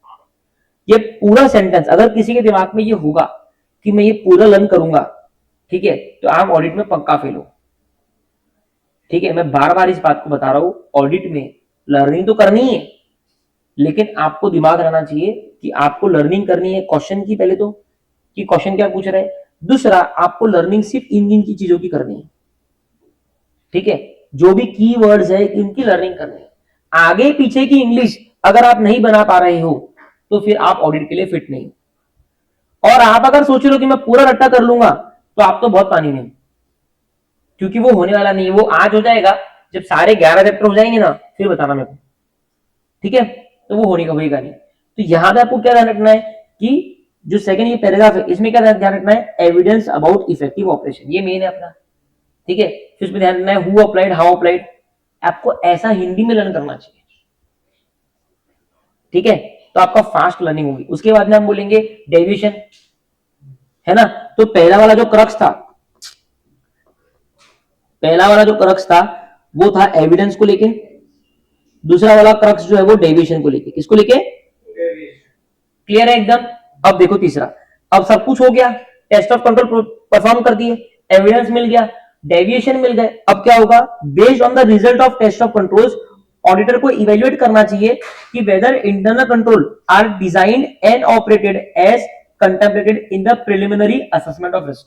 ये पूरा सेंटेंस अगर किसी के दिमाग में ये होगा कि मैं ये पूरा लर्न करूंगा, ठीक है, तो आप ऑडिट में पक्का फेल हो। ठीक है, मैं बार बार इस बात को बता रहा हूं, ऑडिट में लर्निंग तो करनी है, लेकिन आपको दिमाग रहना चाहिए कि आपको लर्निंग करनी है क्वेश्चन की, पहले तो कि क्वेश्चन क्या पूछ रहा है, दूसरा आपको लर्निंग सिर्फ इन की चीजों की करनी है। ठीक है, जो भी कीवर्ड्स है इनकी लर्निंग करनी है। आगे पीछे की इंग्लिश अगर आप नहीं बना पा रहे हो तो फिर आप ऑडिट के लिए फिट नहीं। और आप अगर सोच रहे हो कि मैं पूरा रट्टा कर लूंगा तो आप तो बहुत पानी में, क्योंकि वो होने वाला नहीं है। वो आज हो जाएगा, जब सारे 11 चैप्टर हो जाएंगे ना फिर बताना मेरे को, ठीक है, तो वो होगा नहीं। तो यहां पे आपको क्या ध्यान रखना है कि जो सेकंड ये पैराग्राफ है इसमें क्या ध्यान रखना है, एविडेंस अबाउट इफेक्टिव ऑपरेशन, ये मेन है अपना। ठीक है, फिर इसमें ध्यान रखना है हु अप्लाइड, हाउ अप्लाइड, आपको ऐसा हिंदी में लर्न करना चाहिए। ठीक है, तो आपका फास्ट लर्निंग होगी। उसके बाद में हम बोलेंगे डेविएशन, है ना। तो पहला वाला जो क्रक्स था वो था एविडेंस को लेके, दूसरा वाला क्रक्स जो है वो डेविएशन को लेके। किसको लेके? क्लियर है एकदम? अब देखो तीसरा, अब सब कुछ हो गया, टेस्ट ऑफ कंट्रोल परफॉर्म कर दिए, एविडेंस मिल गया, डेविएशन मिल गए। अब क्या होगा, based on the result of test of controls auditor को इवेल्युएट करना चाहिए कि whether internal control are designed and operated as contemplated in the preliminary assessment of risk.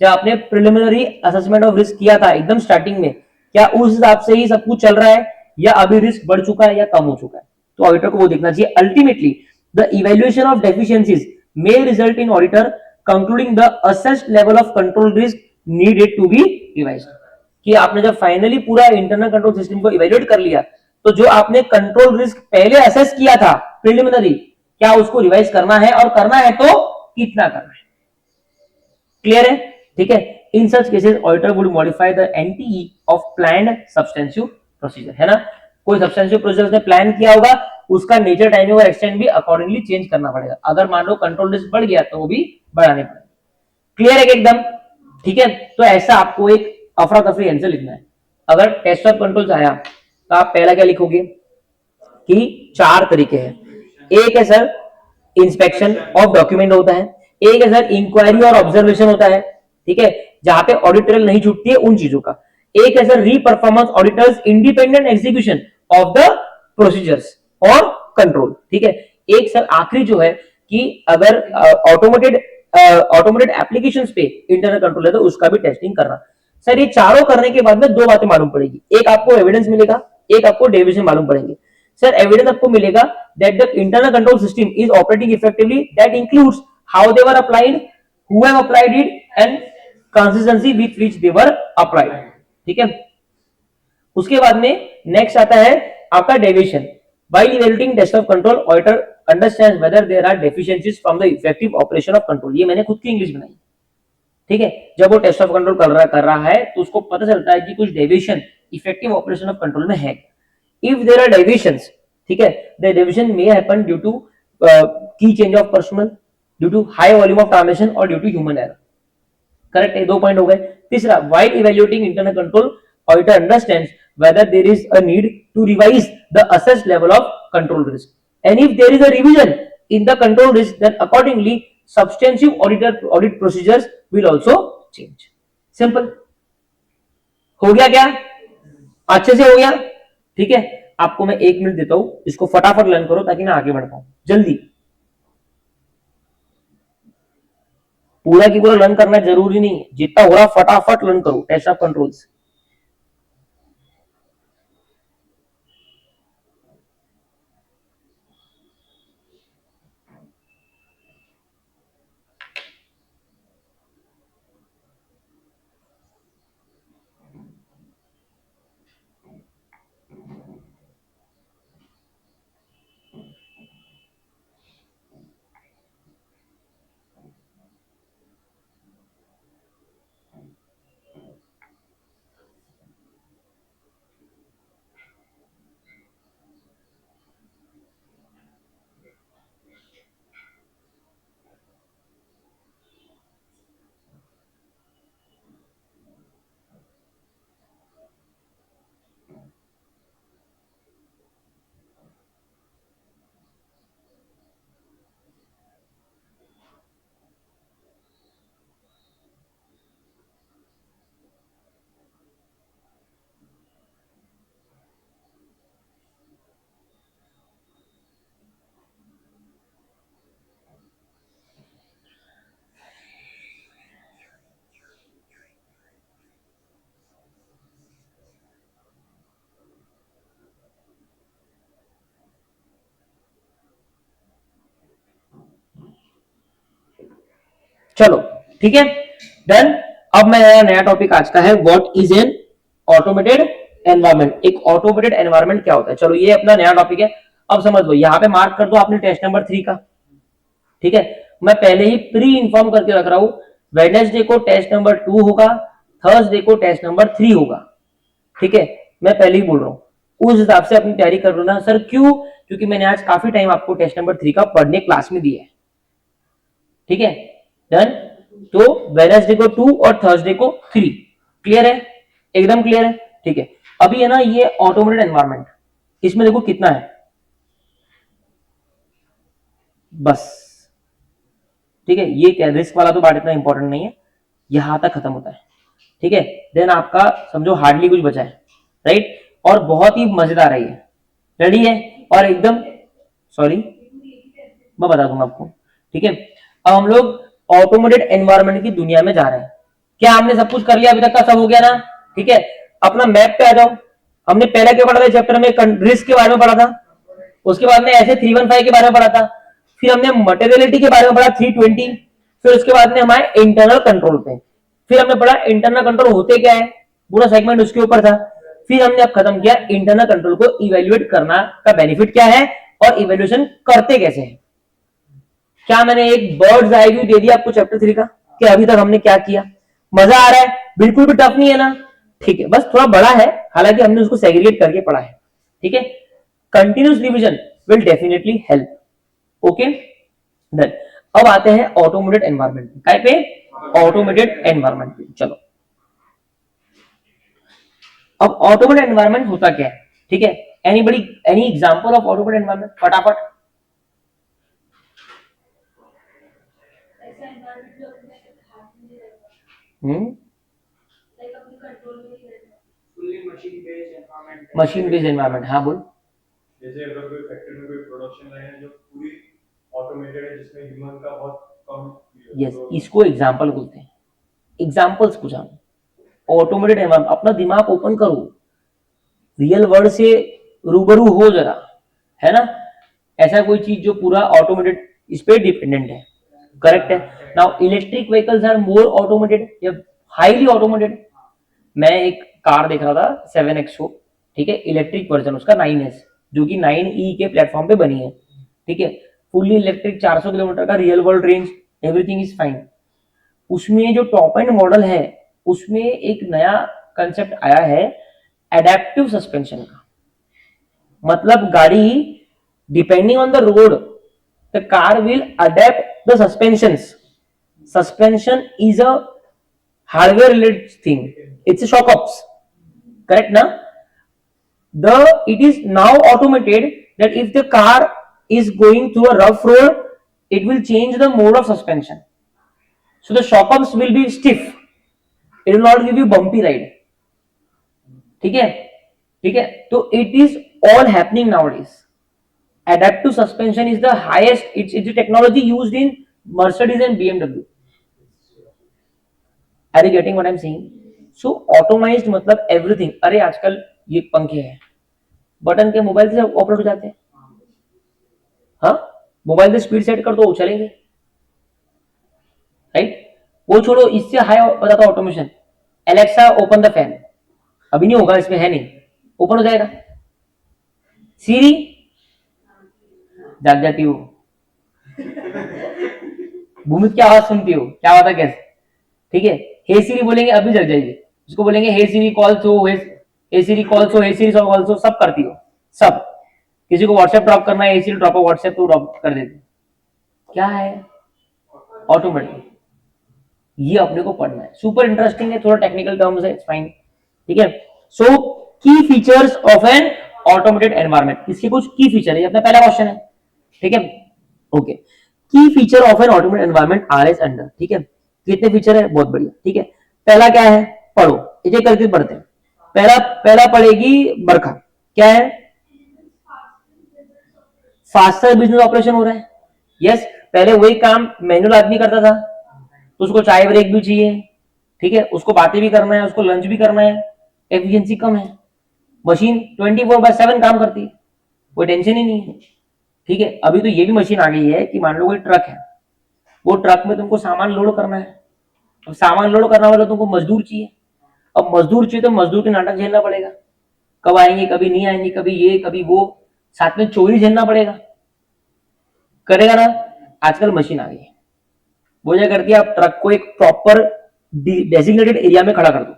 जब आपने प्रिलिमिनरी असेसमेंट ऑफ रिस्क किया था एकदम स्टार्टिंग में, क्या उस हिसाब से ही सब कुछ चल रहा है या अभी रिस्क बढ़ चुका है या कम हो चुका है? तो ऑडिटर को वो देखना चाहिए। Ultimately the evaluation of deficiencies may result in auditor concluding the assessed level of control risk needed to be revised। कि आपने जब फाइनली पूरा इंटरनल कंट्रोल सिस्टम को इवेल्युएट कर लिया तो जो आपने कंट्रोल रिस्क पहले असेस किया था प्रिलिमिनरी, क्या उसको रिवाइज करना है, और करना है तो कितना करना है। क्लियर है? ठीक है, in such cases auditor would modify the NTE of planned substantive procedure, है ना। कोई सब्सटेंसिव प्रोसीजर उसने प्लान किया होगा, उसका नेचर, टाइमिंग और एक्सटेंट भी अकॉर्डिंगली चेंज करना पड़ेगा। अगर मान लो कंट्रोल रिस्क बढ़ गया तो वो भी बढ़ाने पड़ेगा। क्लियर है एकदम? ठीक है, तो ऐसा आपको एक अफरा तफरी आंसर लिखना है। अगर टेस्ट ऑफ कंट्रोल्स आया तो आप पहला क्या लिखोगे कि 4 तरीके हैं। एक है सर इंस्पेक्शन ऑफ डॉक्यूमेंट होता है, एक है सर इंक्वायरी और ऑब्जर्वेशन होता है, ठीक है, जहां पे ऑडिटोरियल नहीं छूटती है उन चीजों का। एक है sir reperformance auditors independent execution of the procedures और कंट्रोल, ठीक है। एक सर आखिरी जो है कि अगर ऑटोमेटेड एप्लीकेशंस पे इंटरनल कंट्रोल है तो उसका भी टेस्टिंग करना। सर ये चारों करने के बाद में 2 बातें मालूम पड़ेगी, एक आपको एविडेंस मिलेगा, एक आपको डेविएशन मालूम पड़ेंगे। सर एविडेंस आपको मिलेगा that the internal control system is operating effectively, that includes how they were applied, who have applied it and consistency with which they were applied, ठीक है। उसके बाद में नेक्स्ट आता है आपका deviation. While evaluating test of control, auditor understands whether there are deficiencies from the effective operation of control। ये मैंने खुद की इंग्लिश बनाई, ठीक है। जब वो टेस्ट ऑफ कंट्रोल कर रहा है तो उसको पता चलता है कि कुछ deviation effective operation of control में है। इफ देयर आर डेविएशंस, ठीक है, the deviation may happen due to की change of personnel, due to high volume of transaction और due to human error. Correct है, 2 पॉइंट हो गए। तीसरा, while evaluating internal control, auditor understands whether there is a need to revise the assessed level of control risk, and if there is a revision in the control risk, then accordingly substantive audit procedures will also change. Simple. हो गया क्या? अच्छे से हो गया? ठीक है, आपको मैं 1 मिनट देता हूं, इसको फटाफट लर्न करो ताकि मैं आगे बढ़ पाऊं जल्दी. पूरा की पूरा लर्न करना जरूरी नहीं है, जितना हो रहा फटाफट लर्न करो. Test of controls. चलो ठीक है, डन. अब मेरा नया टॉपिक आज का है what is an automated environment. एक ऑटोमेटेड एनवायरनमेंट क्या होता है, चलो ये अपना नया टॉपिक है. अब समझ लो, यहाँ पे मार्क कर दो आपने टेस्ट नंबर 3 का. ठीक है, मैं पहले ही प्री इन्फॉर्म करके रख रहा हूं, वेडनेसडे को टेस्ट नंबर 2 होगा, थर्सडे को टेस्ट नंबर 3 होगा. ठीक है, मैं पहले ही बोल रहा हूं, उस हिसाब से अपनी तैयारी कर लो ना. सर क्यों? क्योंकि मैंने आज काफी टाइम आपको टेस्ट नंबर 3 का पढ़ने क्लास में दिया है. ठीक है, डन. तो वेडनेसडे को 2 और थर्सडे को 3. क्लियर है? एकदम क्लियर है. ठीक है, अभी है ना ये ऑटोमेटेड एनवायरनमेंट, इसमें देखो कितना है, बस. ठीक है, ये क्या रिस्क वाला तो पार्ट इतना इंपॉर्टेंट नहीं है, यहां तक खत्म होता है. ठीक है, देन आपका समझो हार्डली कुछ बचा है, राइट. और बहुत ही मजेदार है ये. रेडी है? और एकदम सॉरी मैं बता दूंगा आपको. ठीक है, अब हम लोग ऑटोमेटेड एनवायरनमेंट की दुनिया में जा रहे हैं. क्या हमने सब कुछ कर लिया अभी तक का? सब हो गया ना? ठीक है, अपना मैप पे आ जाओ. हमने पहले क्या पढ़ा था चैप्टर में? रिस्क के बारे में पढ़ा था. उसके बाद में ऐसे 315 के बारे में पढ़ा था. फिर हमने मटेरियलिटी के बारे में पढ़ा 320. फिर उसके बाद में हमारे इंटरनल कंट्रोल पे. फिर हमने पढ़ा इंटरनल कंट्रोल होते क्या है, पूरा सेगमेंट उसके ऊपर था. फिर हमने अब खत्म किया इंटरनल कंट्रोल को इवेल्युएट करना का बेनिफिट क्या है और इवेल्युएशन करते कैसे हैं. क्या मैंने एक बर्ड्स आई व्यू दे दिया आपको चैप्टर 3 का कि अभी तक हमने क्या किया? मजा आ रहा है? बिल्कुल भी टफ नहीं है ना. ठीक है, बस थोड़ा बड़ा है, हालांकि हमने उसको सेग्रीगेट करके पढ़ा है. ठीक है, continuous revision will definitely help. Okay, done. अब आते हैं ऑटोमेटेड एनवायरनमेंट काय पे? ऑटोमेटेड एनवायरनमेंट पे. चलो, अब ऑटोमेटेड एनवायरनमेंट होता क्या है? ठीक है, anybody, any example of automated environment फटाफट. ऐसा एनवायरनमेंट जो अपने हाथ में नहीं रहता, हम्म, लाइक अपने कंट्रोल में नहीं रहता. Fully machine based environment. Machine based environment. हाँ बोल. जैसे अगर कोई फैक्ट्री में कोई प्रोडक्शन लाइन है जो पूरी ऑटोमेटेड है जिसमें ह्यूमन का बहुत कम यस, इसको एग्जांपल बोलते हैं. एग्जांपल्स पूछा. ऑटोमेटेड एनवायरनमेंट, अपना दिमाग ओपन करो, रियल वर्ल्ड से रूबरू हो जरा, है ना. ऐसा कोई चीज जो पूरा ऑटोमेटेड इस पे डिपेंडेंट है. करेक्ट है. Now electric vehicles are more automated या हाईली ऑटोमेटेड. मैं एक कार देख रहा था 7XO. ठीक है, इलेक्ट्रिक वर्जन उसका 9S, जो कि 9E के प्लेटफॉर्म पे बनी है. ठीक है, फुल्ली इलेक्ट्रिक, 400 किलोमीटर का real world range, everything is fine. उसमें जो टॉप एंड मॉडल है उसमें एक नया कंसेप्ट आया है एडेप्टिव सस्पेंशन का. मतलब गाड़ी depending on the road the car will adapt the suspensions. Suspension is a hardware related thing, it's a shock ops. Correct ना? It is now automated that if the car is going through a rough road, it will change the mode of suspension. So the shock ups will be stiff. It will not give you bumpy ride. ठीक है, ठीक है. तो it is all happening nowadays. Adaptive suspension is the highest. It's the technology used in Mercedes and BMW. Are you getting what I'm saying? So automized मतलब everything. अरे आजकल ये पंखे हैं, बटन के मोबाइल से ऑपरेट हो जाते हैं. हाँ, मोबाइल से स्पीड सेट कर दो, वो चलेंगे. राइट. वो छोड़ो, इससे हाई बताता automation. Alexa open the fan. अभी नहीं होगा, इसमें है नहीं, ओपन हो जाएगा. सीरी जाग जाती हो. भूमित की आवाज सुनती हो, क्या होता कैसे. ठीक है. हे सीरी बोलेंगे अभी जग जाएगी. उसको बोलेंगे हे सीरी कॉल सो, हे सीरी कॉल सो, हे सीरी कॉल सो, सब करती हो. सब. किसी को व्हाट्सएप ड्रॉप करना है, हे सीरी ड्रॉप व्हाट्सएप तो ड्रॉप कर देती. क्या है? ऑटोमेटिक. ये अपने को पढ़ना है. सुपर इंटरेस्टिंग है, थोड़ा टेक्निकल टर्म्स है, इट्स फाइन. ठीक है. सो की features of N automated environment. इसके कुछ की फीचर है, अपना पहला क्वेश्चन है. ठीक है. ओके. की feature of N automated environment R S under. ठीक है. कितने फीचर है? बहुत बढ़िया. ठीक है. पहला क्या है? पढ़ो, एक करके पढ़ते हैं. पहला पढ़ेगी बरखा. क्या है? फास्टर बिजनेस ऑपरेशन हो रहा है. यस. पहले वही काम मैनुअल आदमी करता था, तो उसको चाय ब्रेक भी चाहिए. ठीक है. उसको बातें भी करना है, उसको लंच भी करना है. एफिशिएंसी कम है. मशीन 24/7 काम करती है, कोई टेंशन ही नहीं है. ठीक है. अभी तो ये भी मशीन आ गई है कि मान लो कोई ट्रक है, वो ट्रक में तुमको सामान लोड करना है. अब सामान लोड करना वाला तुमको मजदूर चाहिए. अब मजदूर चाहिए तो मजदूर के नाटक झेलना पड़ेगा. कब आएंगे, कभी नहीं आएंगे, कभी ये कभी वो, साथ में चोरी झेलना पड़ेगा. करेगा ना. आजकल मशीन आ गई है, वो क्या करती है, आप ट्रक को एक प्रॉपर डेजिग्नेटेड एरिया में खड़ा कर दो.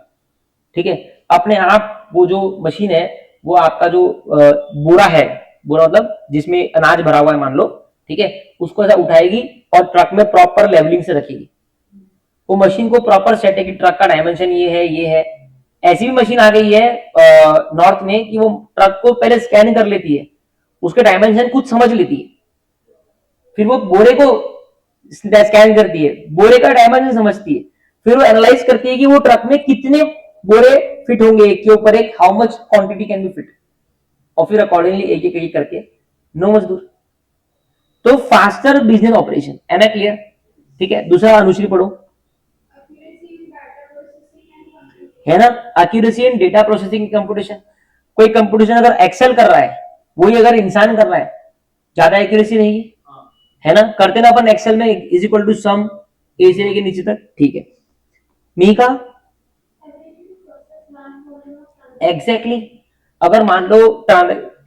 ठीक है. अपने आप वो जो मशीन है, वो आपका जो बोरा है, बोरा मतलब जिसमें अनाज भरा हुआ है मान लो, ठीक है, उसको ऐसा उठाएगी और ट्रक में प्रॉपर लेवलिंग से रखेगी. वो मशीन को प्रॉपर सेट है कि ट्रक का डायमेंशन ये है, ये है. ऐसी भी मशीन आ गई है नॉर्थ में कि वो ट्रक को पहले स्कैन कर लेती है, उसके डायमेंशन खुद समझ लेती है, फिर वो बोरे को स्कैन करती है, बोरे का डायमेंशन समझती है, फिर वो एनालाइज करती है कि वो ट्रक में कितने बोरे फिट होंगे एक के ऊपर एक, how much quantity can be fit, और फिर अकॉर्डिंगली एक एक करके. नो मजदूर. तो फास्टर बिजनेस ऑपरेशन. है ना क्लियर? ठीक है. दूसरा अनुश्री पढ़ो. है ना. Accuracy in data processing computation. कोई कंप्यूटेशन अगर एक्सेल कर रहा है, वही अगर इंसान कर रहा है, ज्यादा एक्यूरेसी रहेगी. है ना. करते ना अपन एक्सेल में इज इक्वल टू सम ए से लेके नीचे तक. ठीक है. मीका. एग्जैक्टली. अगर मान लो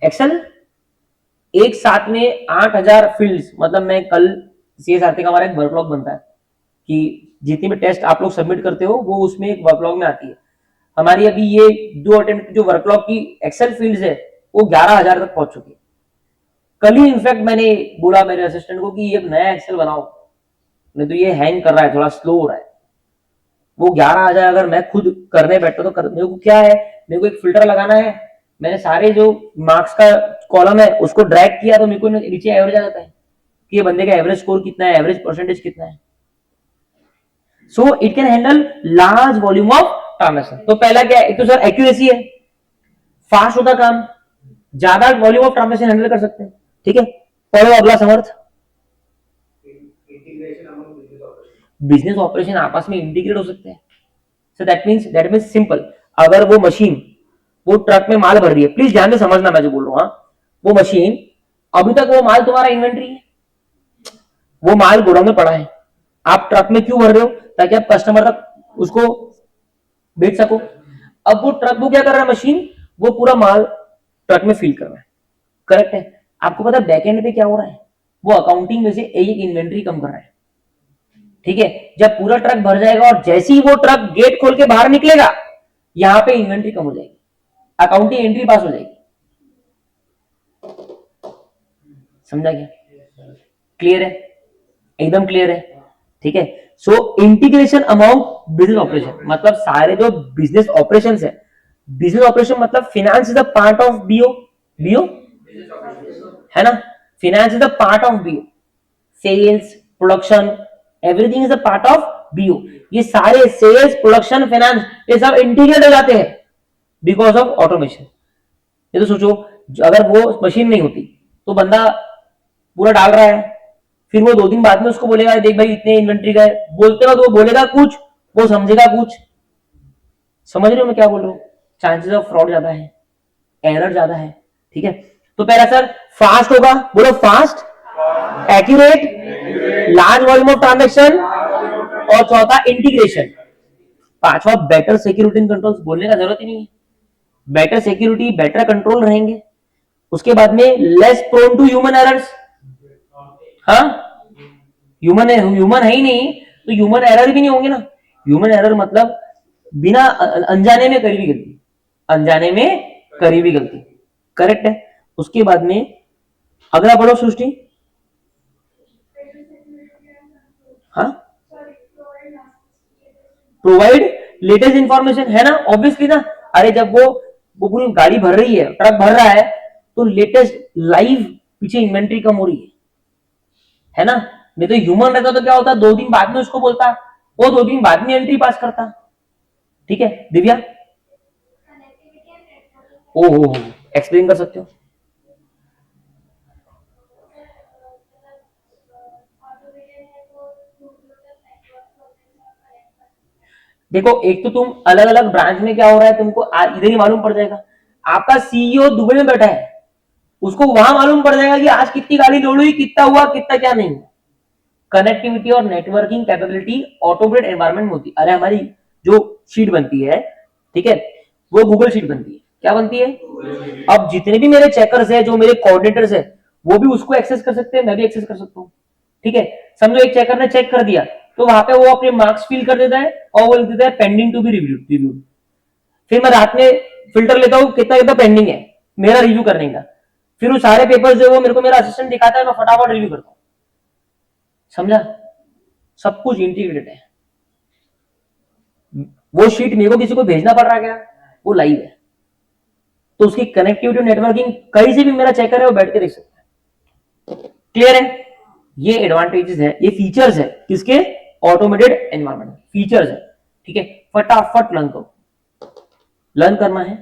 एक्सेल एक साथ में 8000 फील्ड्स, मतलब मैं कल सीएसआरटी का हमारा एक वर्कलॉग बनता है कि जितनी भी टेस्ट आप लोग सबमिट करते हो वो उसमें एक वर्कलॉग में आती है. हमारी अभी ये 2 अटेम्प्ट जो वर्कलॉग की एक्सेल फील्ड्स है वो 11000 तक पहुंच चुकी है. कल ही इनफैक्ट मैंने बोला मेरे असिस्टेंट को कि ये नया एक्सेल बनाओ, नहीं तो ये हैंग कर रहा है, थोड़ा स्लो हो रहा है. वो 11000 अगर मैं खुद करने बैठता तो मेरे को क्या है, मेरे को एक फिल्टर लगाना है. मैंने सारे जो मार्क्स का कॉलम है उसको ड्रैग किया तो मेरे को नीचे एवरेज आ जाता है कि ये बंदे का एवरेज स्कोर कितना है, एवरेज परसेंटेज कितना है. So it can handle large volume of transaction. तो पहला क्या है, एक तो सर एक्यूरेसी है, फास्ट होता काम, ज्यादा वॉल्यूम ऑफ ट्रांजैक्शन हैंडल कर सकते हैं. ठीक है. पढ़ो अगला समर्थ. बिजनेस ऑपरेशन आपस में इंटीग्रेट हो सकते हैं. So that means simple. अगर वो मशीन वो ट्रक में माल भर रही है, प्लीज ध्यान से समझना मैं जो बोल रहा हूं. वो मशीन अभी तक वो माल तुम्हारा इन्वेंट्री है, वो माल गोडाउन में पड़ा है, आप ट्रक में क्यों भर रहे हो, ताकि आप कस्टमर तक उसको बेच सको. अब वो ट्रक वो क्या कर रहा है, मशीन वो पूरा माल ट्रक में फिल कर रहा है. करेक्ट है. आपको पता है बैकएंड पे क्या हो रहा है, वो अकाउंटिंग में से एक इन्वेंट्री कम कर रहा है. ठीक है. जब पूरा ट्रक भर जाएगा और जैसे ही वो ट्रक गेट खोल के बाहर निकलेगा, यहां पे इन्वेंट्री कम हो जाएगी, अकाउंटिंग एंट्री पास हो जाएगी. समझा क्या? क्लियर है? एकदम क्लियर है. ठीक है. So integration among business operation, मतलब सारे जो बिजनेस ऑपरेशंस है, बिजनेस ऑपरेशन मतलब finance is the part of BO. BO है ना. Finance is the part of BO. Sales, production, everything is a part of BO, ये सारे सेल्स, प्रोडक्शन, फाइनेंस, ये सब इंटीग्रेट हो जाते हैं बिकॉज ऑफ ऑटोमेशन। ये तो सोचो, अगर वो मशीन नहीं होती तो बंदा पूरा डाल रहा है, फिर वो 2 दिन बाद में उसको बोलेगा देख भाई इतने इन्वेंट्री का है, बोलते वक्त वो बोलेगा कुछ, वो समझेगा कुछ। समझ रहे हो मैं क्या बोल रहा हूँ? चांसेस ऑफ फ्रॉड ज्यादा है, एरर ज्यादा है। ठीक है, तो पहला सर फास्ट होगा, बोलो fast, accurate, large volume of transaction, और चौथा इंटीग्रेशन। पांचवा बेटर सिक्योरिटी एंड कंट्रोल्स, बोलने का जरूरत ही नहीं है। बेटर सिक्योरिटी, बेटर कंट्रोल रहेंगे। उसके बाद में less prone to human errors. हाँ, ह्यूमन है ही नहीं तो ह्यूमन एरर भी नहीं होंगे ना। ह्यूमन एरर मतलब बिना अनजाने में करी हुई गलती, अनजाने में करी हुई गलती, करेक्ट है। उसके बाद में अगला पढ़ो सृष्टि। हाँ, प्रोवाइड लेटेस्ट इंफॉर्मेशन, है ना, ऑब्वियसली ना। अरे जब वो पूरी गाड़ी भर रही है, ट्रक भर रहा है, तो लेटेस्ट लाइव पीछे इन्वेंट्री कम हो रही है ना। नहीं तो ह्यूमन रहता तो क्या होता, 2 दिन बाद में उसको बोलता, वो 2 दिन बाद में एंट्री पास करता। ठीक है दिव्या, ओ एक्सप्लेन कर सकते हो? देखो, एक तो तुम अलग अलग ब्रांच में क्या हो रहा है तुमको इधर ही मालूम पड़ जाएगा। आपका सीईओ दुबई में बैठा है, उसको वहां मालूम पड़ जाएगा कि आज कितनी गाड़ी लोड हुई, कितना हुआ, कितना क्या नहीं। कनेक्टिविटी और नेटवर्किंग कैपेबिलिटी ऑटोमेटेड एनवायरनमेंट में होती है। अरे हमारी जो शीट बनती है, ठीक है, वो गूगल शीट बनती है। क्या बनती है? अब जितने भी मेरे चेकर्स है, जो मेरे कोऑर्डिनेटर्स है, वो भी उसको एक्सेस कर सकते हैं, मैं भी एक्सेस कर सकता हूँ। ठीक है, समझो एक चेकर ने चेक कर दिया तो वहां पे वो अपने मार्क्स फिल कर देता है और वो लिख देता है पेंडिंग टू बी रिव्यूड। फिर मैं रात में फिल्टर लेता हूँ कितना कितना पेंडिंग है मेरा रिव्यू करने का। फिर वो सारे पेपर्स जो वो मेरे को मेरा असिस्टेंट दिखाता है, मैं फटाफट रिव्यू करता हूँ। समझा? सब कुछ इंटीग्रेटेड है। वो शीट मेरे को किसी को भेजना पड़ रहा क्या? वो लाइव है। तो उसकी कनेक्टिविटी नेटवर्किंग कहीं से भी मेरा चेकर है वो बैठ के देख सकता है। क्लियर है? ये एडवांटेजेस है, ये फीचर्स है किसके? ऑटोमेटेड एनवायरनमेंट फीचर्स है। ठीक है, फटाफट लर्न करो, लर्न करना है।